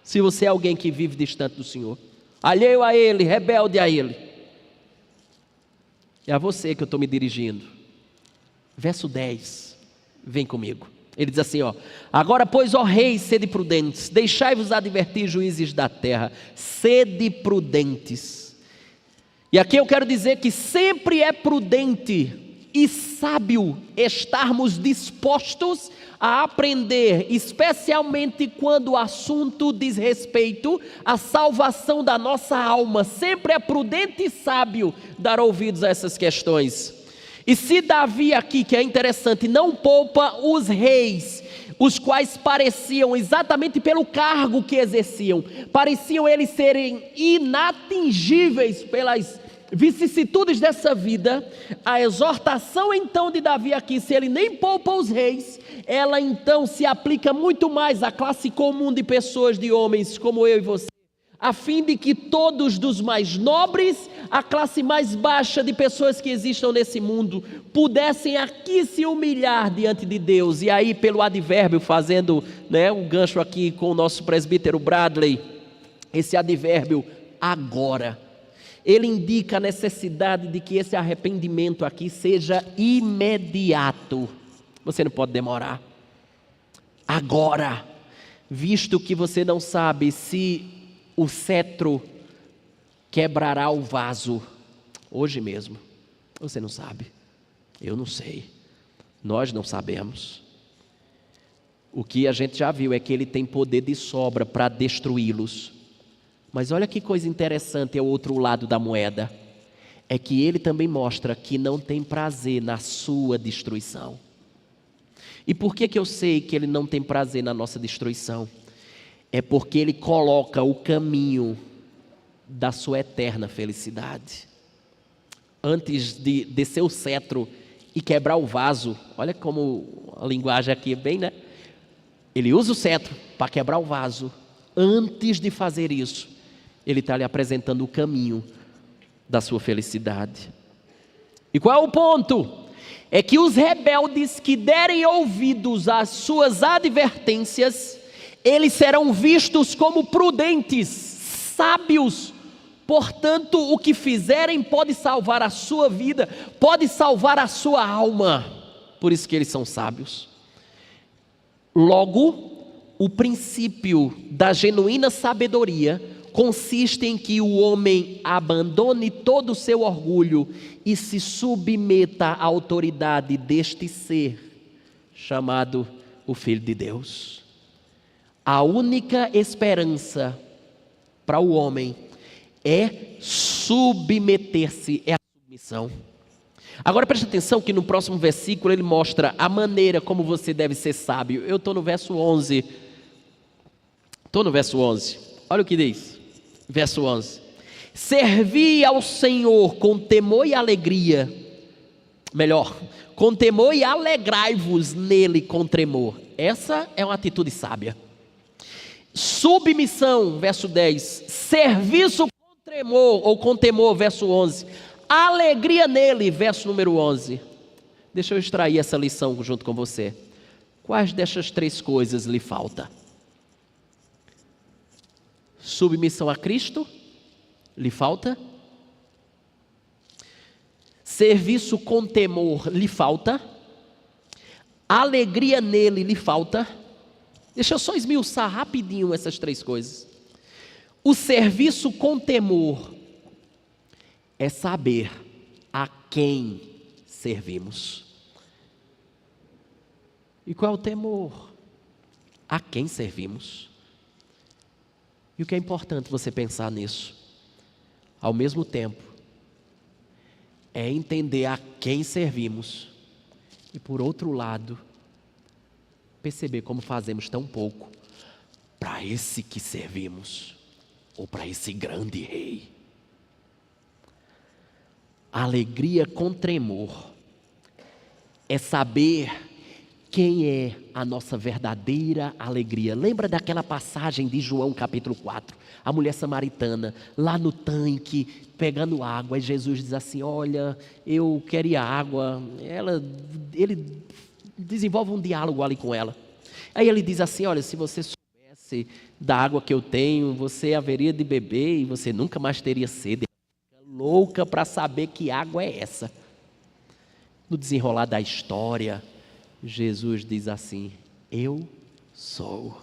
se você é alguém que vive distante do Senhor, alheio a Ele, rebelde a Ele. É a você que eu estou me dirigindo. Verso 10, vem comigo. Ele diz assim, agora pois, ó reis, sede prudentes, deixai-vos advertir, juízes da terra, sede prudentes. E aqui eu quero dizer que sempre é prudente e sábio estarmos dispostos a aprender, especialmente quando o assunto diz respeito à salvação da nossa alma. Sempre é prudente e sábio dar ouvidos a essas questões. E se Davi aqui, que é interessante, não poupa os reis, os quais pareciam, exatamente pelo cargo que exerciam, pareciam eles serem inatingíveis pelas vicissitudes dessa vida, a exortação então de Davi aqui, se ele nem poupa os reis, ela então se aplica muito mais à classe comum de pessoas, de homens como eu e você, a fim de que todos, dos mais nobres à classe mais baixa de pessoas que existam nesse mundo, pudessem aqui se humilhar diante de Deus. E aí, pelo advérbio, fazendo um gancho aqui com o nosso presbítero Bradley, esse advérbio agora, ele indica a necessidade de que esse arrependimento aqui seja imediato. Você não pode demorar. Agora, visto que você não sabe se o cetro quebrará o vaso hoje mesmo. Você não sabe. Eu não sei. Nós não sabemos. O que a gente já viu é que ele tem poder de sobra para destruí-los. Mas olha que coisa interessante, é o outro lado da moeda. É que ele também mostra que não tem prazer na sua destruição. E por que eu sei que ele não tem prazer na nossa destruição? É porque ele coloca o caminho da sua eterna felicidade. Antes de descer o cetro e quebrar o vaso, olha como a linguagem aqui é bem, né? Ele usa o cetro para quebrar o vaso. Antes de fazer isso, ele está lhe apresentando o caminho da sua felicidade. E qual é o ponto? É que os rebeldes que derem ouvidos às suas advertências, eles serão vistos como prudentes, sábios. Portanto, o que fizerem pode salvar a sua vida, pode salvar a sua alma. Por isso que eles são sábios. Logo, o princípio da genuína sabedoria consiste em que o homem abandone todo o seu orgulho e se submeta à autoridade deste ser, chamado o Filho de Deus. A única esperança para o homem é submeter-se, é a submissão. Agora preste atenção que no próximo versículo ele mostra a maneira como você deve ser sábio. Eu estou no verso 11. Olha o que diz. Verso 11. Servi ao Senhor com temor e alegria. Melhor, com temor e alegrai-vos nele com tremor. Essa é uma atitude sábia. Submissão, verso 10. Serviço com tremor ou com temor, verso 11. Alegria nele, verso número 11. Deixa eu extrair essa lição junto com você. Quais dessas três coisas lhe falta? Submissão a Cristo, lhe falta? Serviço com temor, lhe falta? Alegria nele, lhe falta? Deixa eu só esmiuçar rapidinho essas três coisas. O serviço com temor é saber a quem servimos. E qual é o temor? A quem servimos? E o que é importante você pensar nisso? Ao mesmo tempo, é entender a quem servimos. E por outro lado, perceber como fazemos tão pouco para esse que servimos, ou para esse grande rei. Alegria com tremor é saber quem é a nossa verdadeira alegria. Lembra daquela passagem de João capítulo 4? A mulher samaritana, lá no tanque, pegando água, e Jesus diz assim, olha, eu queria água. Ele desenvolve um diálogo ali com ela. Aí ele diz assim, olha, se você soubesse da água que eu tenho, você haveria de beber e você nunca mais teria sede. Louca para saber que água é essa. No desenrolar da história, Jesus diz assim, eu sou.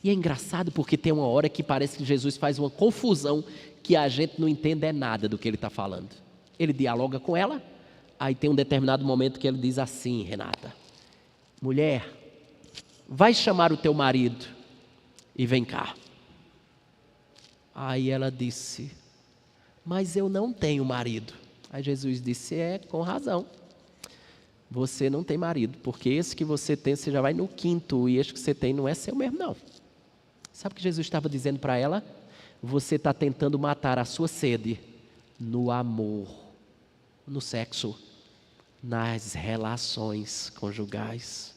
E é engraçado porque tem uma hora que parece que Jesus faz uma confusão que a gente não entende é nada do que ele está falando. Ele dialoga com ela, aí tem um determinado momento que ele diz assim, Renata, mulher, vai chamar o teu marido e vem cá. Aí ela disse, mas eu não tenho marido. Aí Jesus disse, com razão. Você não tem marido, porque esse que você tem, você já vai no quinto, e esse que você tem não é seu mesmo, não. Sabe o que Jesus estava dizendo para ela? Você está tentando matar a sua sede no amor, no sexo, nas relações conjugais.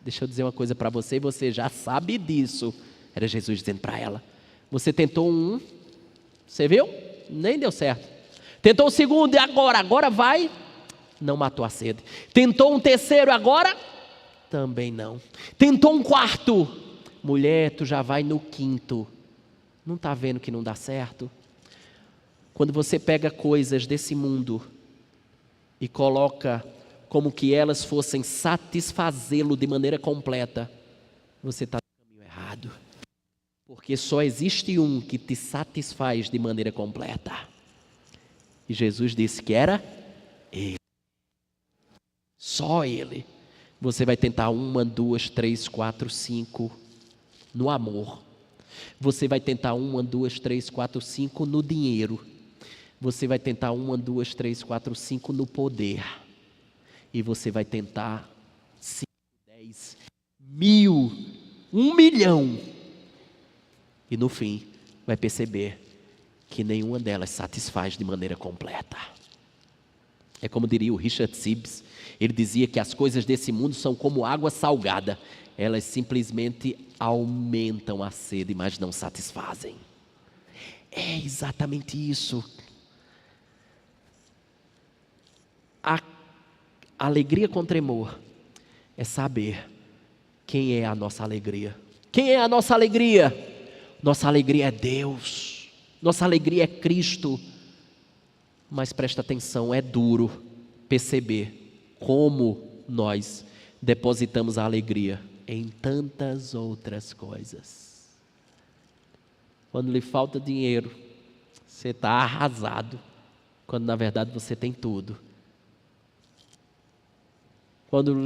Deixa eu dizer uma coisa para você, você já sabe disso. Era Jesus dizendo para ela. Você tentou um, você viu? Nem deu certo. Tentou um segundo e agora vai, não matou a sede. Tentou um terceiro agora, também não. Tentou um quarto, mulher, tu já vai no quinto. Não está vendo que não dá certo? Quando você pega coisas desse mundo e coloca como que elas fossem satisfazê-lo de maneira completa, você está no caminho errado. Porque só existe um que te satisfaz de maneira completa. E Jesus disse que era Ele. Só Ele. Você vai tentar 1, 2, 3, 4, 5 no amor. Você vai tentar 1, 2, 3, 4, 5 no dinheiro. Você vai tentar 1, 2, 3, 4, 5 no poder. E você vai tentar 5, 10, 1000, 1 milhão. E no fim, vai perceber que nenhuma delas satisfaz de maneira completa. É como diria o Richard Sibbes, ele dizia que as coisas desse mundo são como água salgada. Elas simplesmente aumentam a sede, mas não satisfazem. É exatamente isso. A alegria com tremor é saber quem é a nossa alegria. Quem é a nossa alegria? Nossa alegria é Deus. Nossa alegria é Cristo. Mas presta atenção, é duro perceber como nós depositamos a alegria em tantas outras coisas. Quando lhe falta dinheiro, você está arrasado, quando na verdade você tem tudo. Quando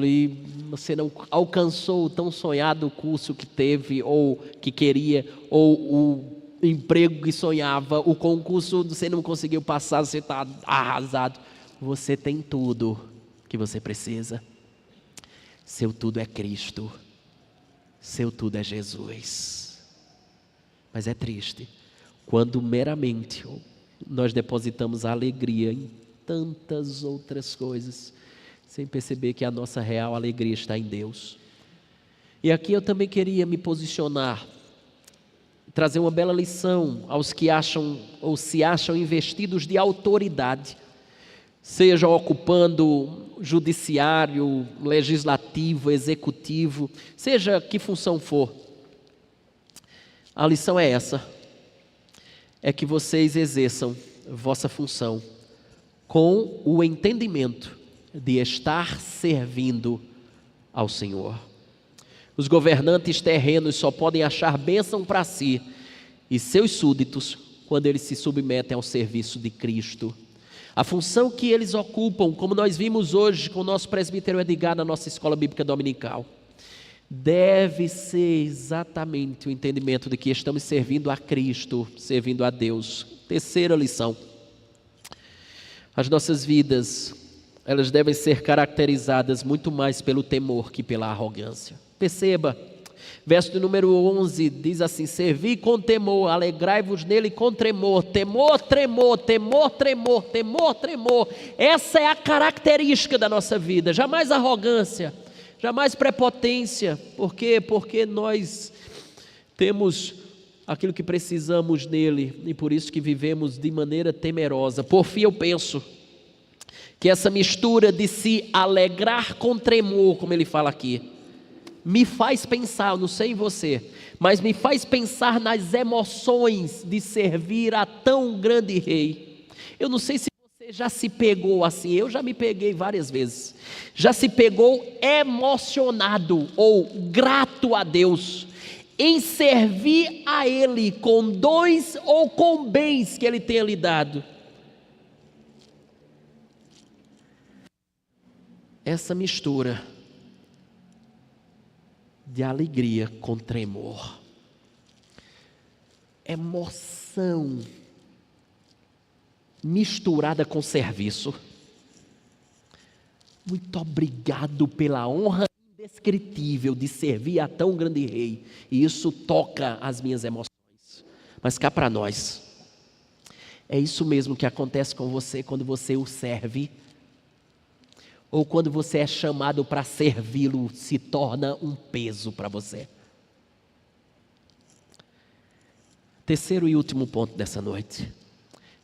você não alcançou o tão sonhado curso que teve, ou que queria, ou o emprego que sonhava, o concurso você não conseguiu passar, você está arrasado. Você tem tudo que você precisa. Seu tudo é Cristo. Seu tudo é Jesus. Mas é triste quando meramente nós depositamos a alegria em tantas outras coisas, sem perceber que a nossa real alegria está em Deus. E aqui eu também queria me posicionar, trazer uma bela lição aos que acham ou se acham investidos de autoridade, seja ocupando judiciário, legislativo, executivo, seja que função for. A lição é essa, é que vocês exerçam vossa função com o entendimento de estar servindo ao Senhor. Os governantes terrenos só podem achar bênção para si e seus súditos quando eles se submetem ao serviço de Cristo. A função que eles ocupam, como nós vimos hoje com o nosso presbítero Edgar na nossa escola bíblica dominical, deve ser exatamente o entendimento de que estamos servindo a Cristo, servindo a Deus. Terceira lição. As nossas vidas, elas devem ser caracterizadas muito mais pelo temor que pela arrogância. Perceba, verso de número 11 diz assim: servi com temor, alegrai-vos nele com tremor. Temor, tremor, temor, tremor, temor, tremor. Essa é a característica da nossa vida. Jamais arrogância, jamais prepotência. Por quê? Porque nós temos aquilo que precisamos nele e por isso que vivemos de maneira temerosa. Por fim, eu penso que essa mistura de se alegrar com tremor, como ele fala aqui, me faz pensar, eu não sei em você, mas me faz pensar nas emoções de servir a tão grande rei. Eu não sei se você já se pegou assim, eu já me peguei várias vezes, já se pegou emocionado ou grato a Deus, em servir a Ele com dons ou com bens que Ele tenha lhe dado. Essa mistura de alegria com tremor, emoção misturada com serviço. Muito obrigado pela honra indescritível de servir a tão grande rei, e isso toca as minhas emoções. Mas cá para nós, é isso mesmo que acontece com você quando você o serve, ou quando você é chamado para servi-lo, se torna um peso para você. Terceiro e último ponto dessa noite,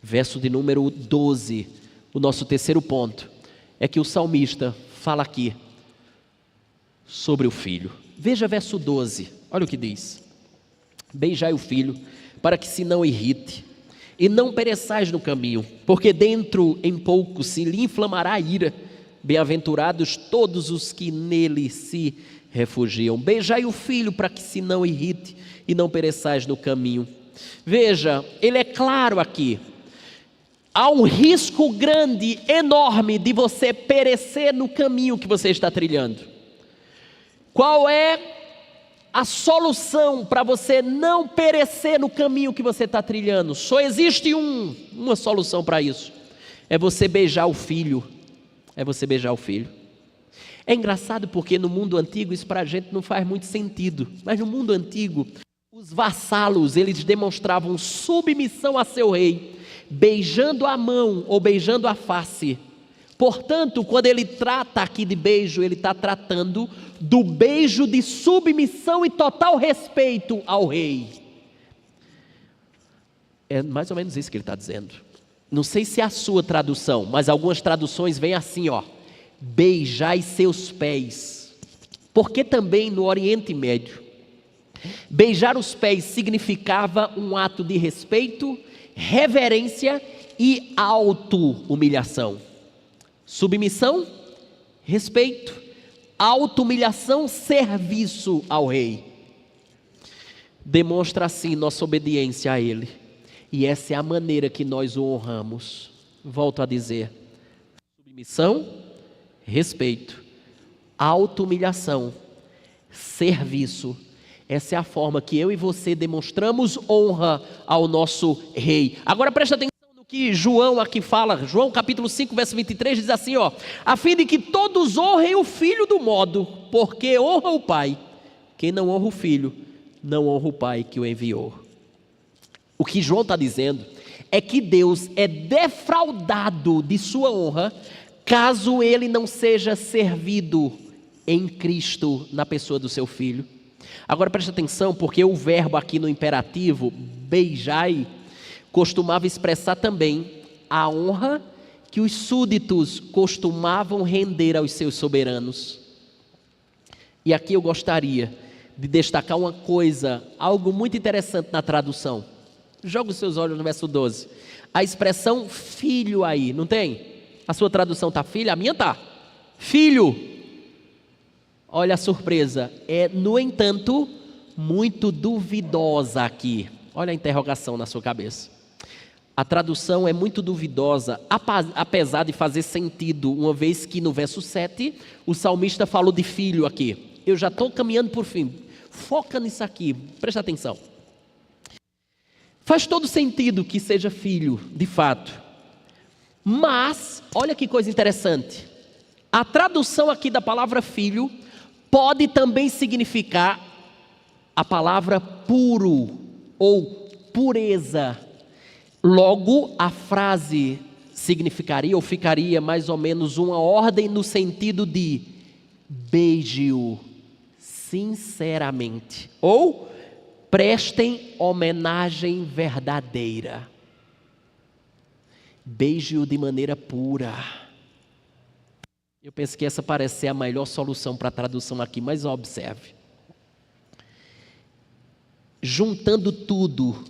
verso de número 12, o nosso terceiro ponto, é que o salmista fala aqui sobre o filho. Veja verso 12, olha o que diz: beijai o filho, para que se não irrite, e não pereçais no caminho, porque dentro em pouco se lhe inflamará a ira. Bem-aventurados todos os que nele se refugiam. Beijai o filho para que se não irrite e não pereçais no caminho. Veja, ele é claro aqui. Há um risco grande, enorme de você perecer no caminho que você está trilhando. Qual é a solução para você não perecer no caminho que você está trilhando? Só existe uma solução para isso. É você beijar o filho. É você beijar o filho. É engraçado porque no mundo antigo isso para a gente não faz muito sentido. Mas no mundo antigo, os vassalos, eles demonstravam submissão a seu rei, beijando a mão ou beijando a face. Portanto, quando ele trata aqui de beijo, ele está tratando do beijo de submissão e total respeito ao rei. É mais ou menos isso que ele está dizendo. Não sei se é a sua tradução, mas algumas traduções vêm assim, ó: beijai seus pés. Porque também no Oriente Médio, beijar os pés significava um ato de respeito, reverência e auto-humilhação. Submissão, respeito, auto-humilhação, serviço ao rei. Demonstra assim nossa obediência a ele. E essa é a maneira que nós o honramos. Volto a dizer: submissão, respeito, auto-humilhação, serviço. Essa é a forma que eu e você demonstramos honra ao nosso rei. Agora presta atenção no que João aqui fala. João capítulo 5, verso 23 diz assim, ó: a fim de que todos honrem o filho do modo, porque honra o pai. Quem não honra o filho, não honra o pai que o enviou. O que João está dizendo é que Deus é defraudado de sua honra caso ele não seja servido em Cristo, na pessoa do seu filho. Agora preste atenção, porque o verbo aqui no imperativo, beijai, costumava expressar também a honra que os súditos costumavam render aos seus soberanos. E aqui eu gostaria de destacar uma coisa, algo muito interessante na tradução. Joga os seus olhos no verso 12. A expressão filho aí, não tem? A sua tradução está filho? A minha está. Filho. Olha a surpresa. É, no entanto, muito duvidosa aqui. Olha a interrogação na sua cabeça. A tradução é muito duvidosa, apesar de fazer sentido, uma vez que no verso 7, o salmista falou de filho aqui. Eu já estou caminhando por fim. Foca nisso aqui, presta atenção. Faz todo sentido que seja filho, de fato. Mas, olha que coisa interessante. A tradução aqui da palavra filho pode também significar a palavra puro ou pureza. Logo, a frase significaria ou ficaria mais ou menos uma ordem no sentido de beije-o sinceramente, ou prestem homenagem verdadeira. Beije-o de maneira pura. Eu penso que essa parece ser a melhor solução para a tradução aqui, mas observe. Juntando tudo,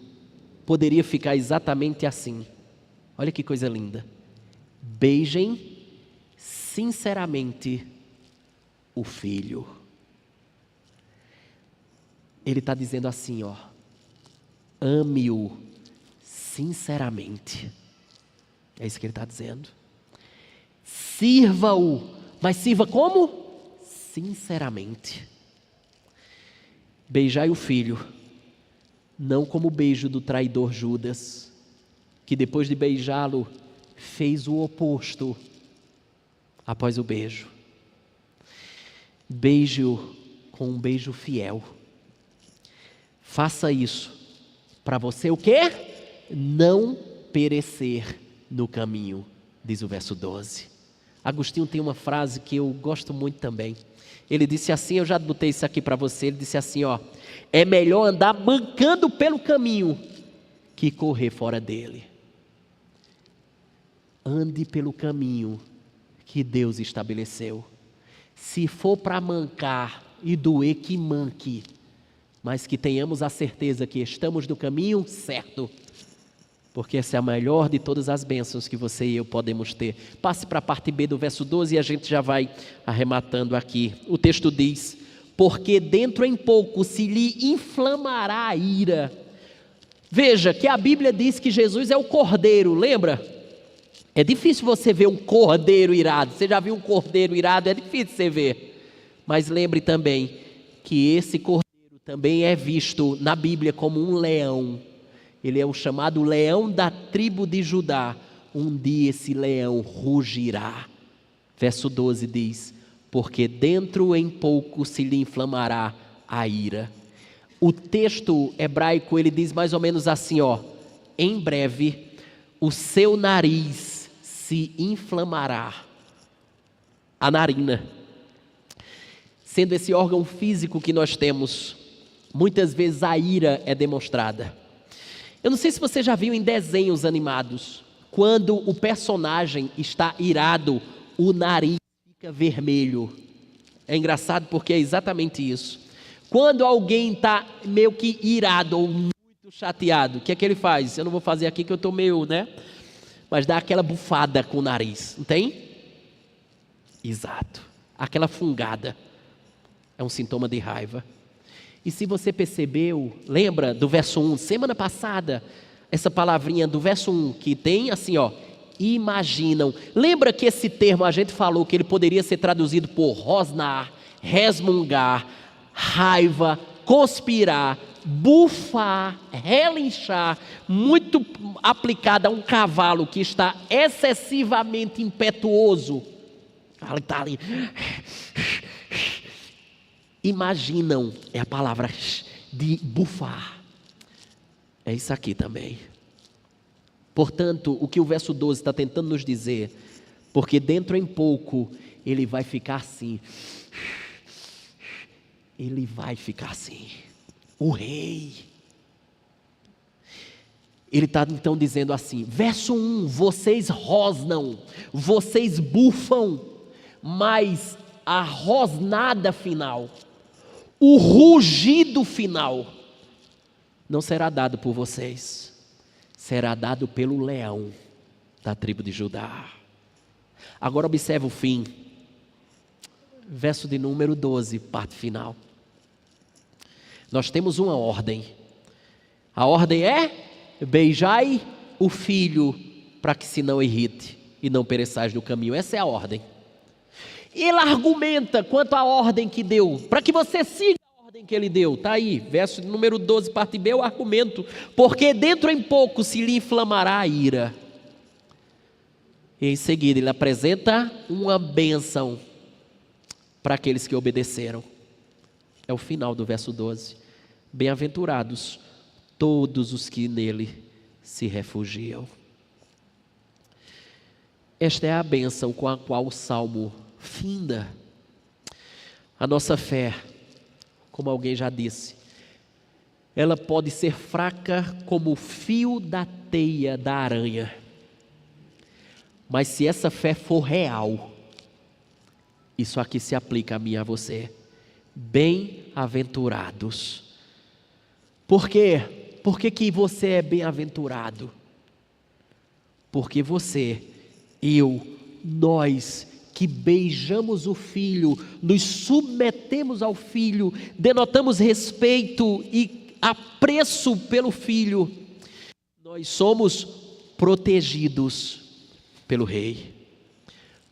poderia ficar exatamente assim. Olha que coisa linda. Beijem sinceramente o filho. Ele está dizendo assim, ó. Ame-o sinceramente. É isso que ele está dizendo. Sirva-o, mas sirva como? Sinceramente. Beijai o filho, não como o beijo do traidor Judas, que depois de beijá-lo, fez o oposto após o beijo. Beije-o com um beijo fiel. Faça isso para você o quê? Não perecer no caminho, diz o verso 12. Agostinho tem uma frase que eu gosto muito também. Ele disse assim, eu já botei isso aqui para você, ele disse assim, ó: é melhor andar mancando pelo caminho que correr fora dele. Ande pelo caminho que Deus estabeleceu. Se for para mancar e doer, que manque, mas que tenhamos a certeza que estamos no caminho certo, porque essa é a maior de todas as bênçãos que você e eu podemos ter. Passe para a parte B do verso 12 e a gente já vai arrematando aqui. O texto diz: porque dentro em pouco se lhe inflamará a ira. Veja que a Bíblia diz que Jesus é o cordeiro, lembra? É difícil você ver um cordeiro irado. Você já viu um cordeiro irado? É difícil você ver. Mas lembre também que esse cordeiro também é visto na Bíblia como um leão. Ele é o chamado leão da tribo de Judá. Um dia esse leão rugirá. Verso 12 diz: porque dentro em pouco se lhe inflamará a ira. O texto hebraico, ele diz mais ou menos assim, ó: em breve o seu nariz se inflamará. A narina, sendo esse órgão físico que nós temos, muitas vezes a ira é demonstrada. Eu não sei se você já viu em desenhos animados, quando o personagem está irado, o nariz fica vermelho. É engraçado porque é exatamente isso. Quando alguém está meio que irado ou muito chateado, o que é que ele faz? Eu não vou fazer aqui que eu estou meio, né? Mas dá aquela bufada com o nariz, não tem? Exato. Aquela fungada é um sintoma de raiva. E se você percebeu, lembra do verso 1, semana passada, essa palavrinha do verso 1, que tem assim, ó, imaginam. Lembra que esse termo a gente falou que ele poderia ser traduzido por rosnar, resmungar, raiva, conspirar, bufar, relinchar, muito aplicado a um cavalo que está excessivamente impetuoso. Ele está ali. Imaginam, é a palavra de bufar. É isso aqui também. Portanto, o que o verso 12 está tentando nos dizer, porque dentro em pouco ele vai ficar assim. Ele vai ficar assim. O rei. Ele está então dizendo assim, verso 1, vocês rosnam, vocês bufam, mas a rosnada final, o rugido final, não será dado por vocês, será dado pelo leão da tribo de Judá. Agora observe o fim, verso de número 12, parte final. Nós temos uma ordem. A ordem é: beijai o filho, para que se não irrite e não pereçais no caminho. Essa é a ordem. E ele argumenta quanto à ordem que deu, para que você siga a ordem que ele deu. Está aí, verso número 12, parte B, o argumento. Porque dentro em pouco se lhe inflamará a ira. E em seguida ele apresenta uma bênção para aqueles que obedeceram. É o final do verso 12. Bem-aventurados todos os que nele se refugiam. Esta é a bênção com a qual o Salmo finda. A nossa fé, como alguém já disse, ela pode ser fraca como o fio da teia da aranha. Mas se essa fé for real, isso aqui se aplica a mim e a você. Bem-aventurados. Por quê? Por que você é bem-aventurado? Porque você, eu, nós que beijamos o Filho, nos submetemos ao Filho, denotamos respeito e apreço pelo Filho, nós somos protegidos pelo Rei,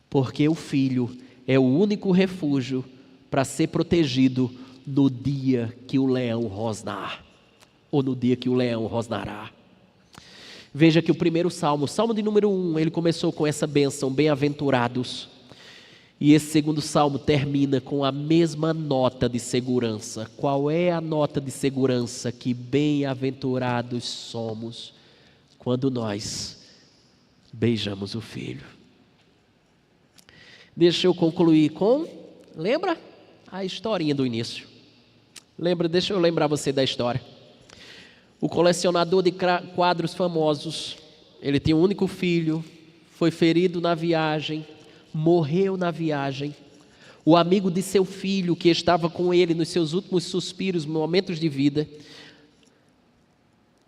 porque o Filho é o único refúgio para ser protegido no dia que o leão rosnar, ou no dia que o leão rosnará. Veja que o primeiro salmo, salmo de número 1, ele começou com essa bênção, bem-aventurados. E esse segundo salmo termina com a mesma nota de segurança. Qual é a nota de segurança? Que bem-aventurados somos quando nós beijamos o Filho. Deixa eu concluir com, lembra? A historinha do início. Deixa eu lembrar você da história. O colecionador de quadros famosos, ele tinha um único filho, foi ferido na viagem, morreu na viagem. O amigo de seu filho, que estava com ele nos seus últimos suspiros, momentos de vida,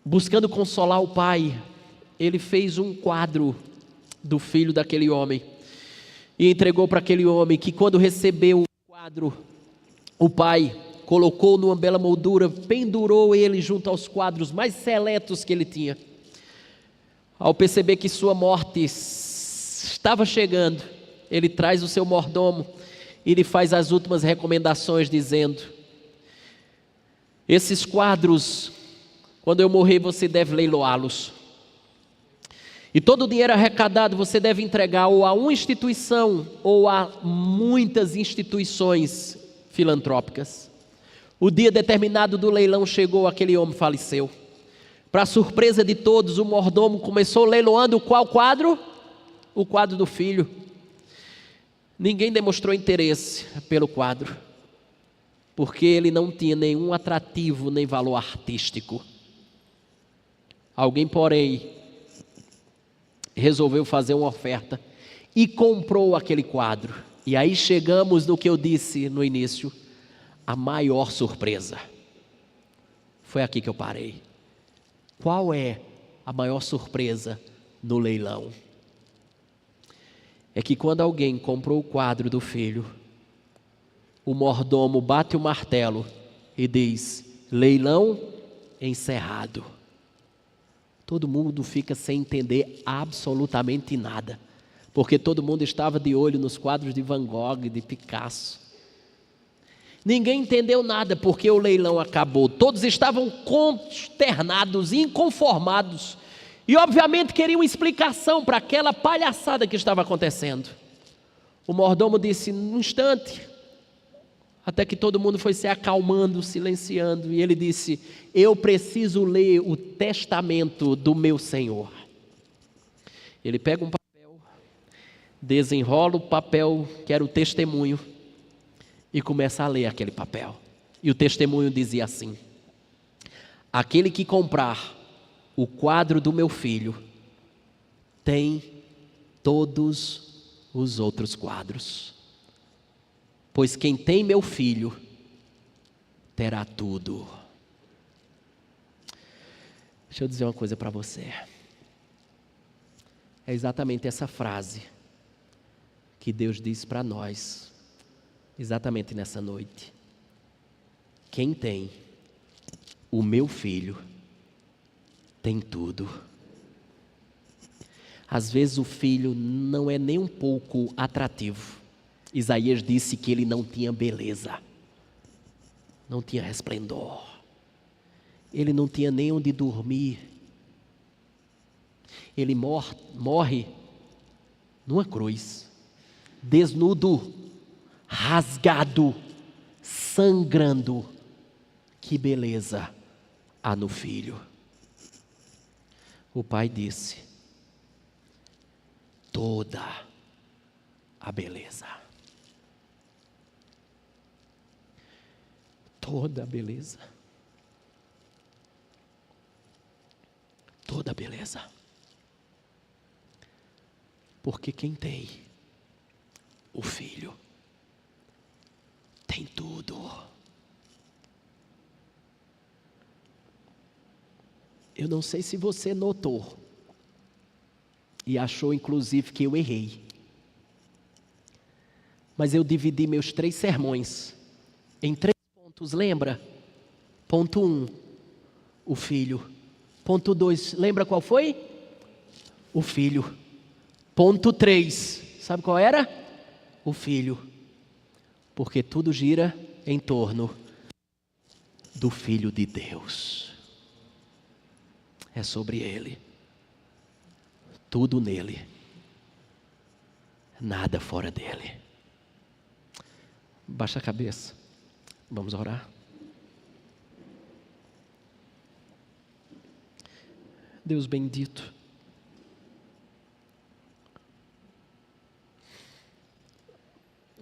buscando consolar o pai, ele fez um quadro do filho daquele homem e entregou para aquele homem, que quando recebeu o quadro, o pai colocou numa bela moldura, pendurou ele junto aos quadros mais seletos que ele tinha. Ao perceber que sua morte estava chegando, ele traz o seu mordomo e lhe faz as últimas recomendações, dizendo: esses quadros, quando eu morrer, você deve leiloá-los. E todo o dinheiro arrecadado você deve entregar ou a uma instituição ou a muitas instituições filantrópicas. O dia determinado do leilão chegou, aquele homem faleceu. Para surpresa de todos, o mordomo começou leiloando qual quadro? O quadro do filho. Ninguém demonstrou interesse pelo quadro, porque ele não tinha nenhum atrativo nem valor artístico. Alguém, porém, resolveu fazer uma oferta e comprou aquele quadro. E aí chegamos no que eu disse no início, a maior surpresa. Foi aqui que eu parei. Qual é a maior surpresa no leilão? É que quando alguém comprou o quadro do filho, o mordomo bate o martelo e diz: leilão encerrado. Todo mundo fica sem entender absolutamente nada, porque todo mundo estava de olho nos quadros de Van Gogh, de Picasso. Ninguém entendeu nada porque o leilão acabou. Todos estavam consternados, inconformados. E obviamente queriam explicação para aquela palhaçada que estava acontecendo. O mordomo disse num instante, até que todo mundo foi se acalmando, silenciando. E ele disse: eu preciso ler o testamento do meu senhor. Ele pega um papel, desenrola o papel que era o testemunho e começa a ler aquele papel. E o testemunho dizia assim: aquele que comprar o quadro do meu filho tem todos os outros quadros, pois quem tem meu filho terá tudo. Deixa eu dizer uma coisa para você. É exatamente essa frase que Deus diz para nós, exatamente nessa noite. Quem tem o meu filho tem tudo. Às vezes o filho não é nem um pouco atrativo. Isaías disse que ele não tinha beleza, não tinha resplendor, ele não tinha nem onde dormir. Ele morre numa cruz, desnudo, rasgado, sangrando. Que beleza há no Filho. O Pai disse: toda a beleza. Toda a beleza. Toda a beleza. Porque quem tem o Filho tem tudo. Eu não sei se você notou e achou inclusive que eu errei, mas eu dividi meus 3 sermões em 3 pontos, lembra? Ponto 1, o Filho. Ponto 2, lembra qual foi? O Filho. Ponto 3, sabe qual era? O Filho. Porque tudo gira em torno do Filho de Deus. É sobre Ele. Tudo nele. Nada fora dele. Baixa a cabeça. Vamos orar. Deus bendito.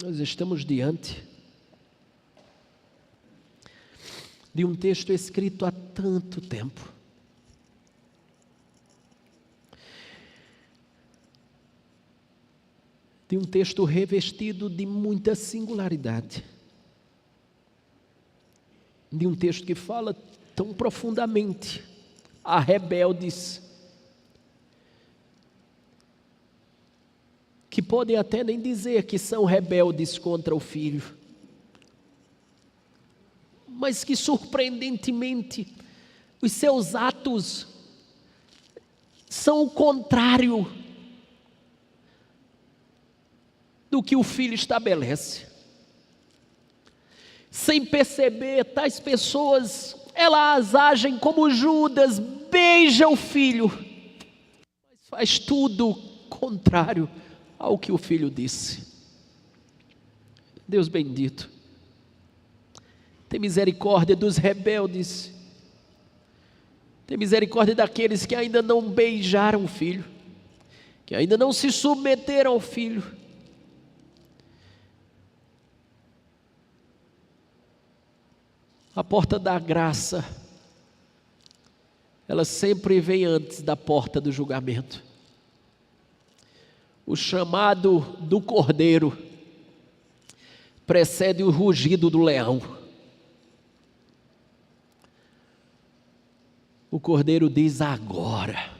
Nós estamos diante de um texto escrito há tanto tempo. De um texto revestido de muita singularidade. De um texto que fala tão profundamente a rebeldes, que podem até nem dizer que são rebeldes contra o Filho, mas que surpreendentemente os seus atos são o contrário do que o Filho estabelece. Sem perceber, tais pessoas, elas agem como Judas, beija o Filho, mas faz tudo contrário ao que o Filho disse. Deus bendito, tem misericórdia dos rebeldes, tem misericórdia daqueles que ainda não beijaram o Filho, que ainda não se submeteram ao Filho. A porta da graça, ela sempre vem antes da porta do julgamento. O chamado do cordeiro precede o rugido do leão. O cordeiro diz: agora.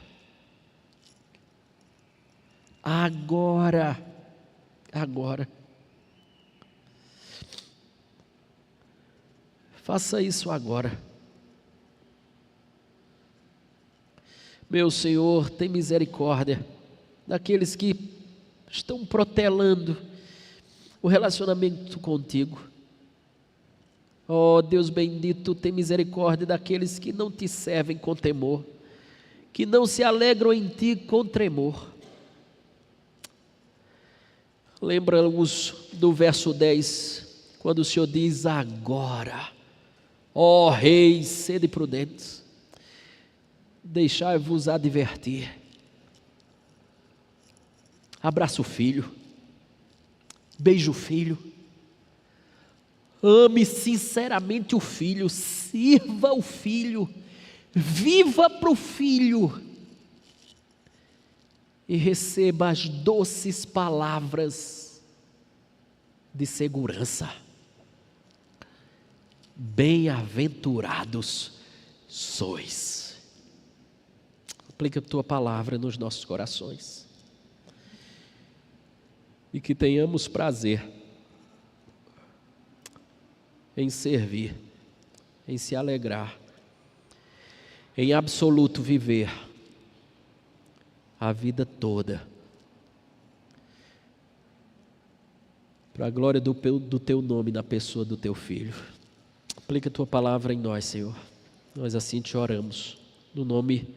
Agora. Agora. Faça isso agora. Meu Senhor, tem misericórdia daqueles que estão protelando o relacionamento contigo. Oh Deus bendito, tem misericórdia daqueles que não te servem com temor, que não se alegram em ti com tremor. Lembra-nos do verso 10, quando o Senhor diz: agora, ó reis, sede prudentes, deixai-vos advertir. Abraça o Filho, beije o Filho, ame sinceramente o Filho, sirva o Filho, viva para o Filho e receba as doces palavras de segurança. Bem-aventurados sois. Aplica a tua palavra nos nossos corações e que tenhamos prazer em servir, em se alegrar, em absoluto viver a vida toda para a glória do teu nome na pessoa do teu Filho. Aplica a tua palavra em nós, Senhor. Nós assim te oramos, no nome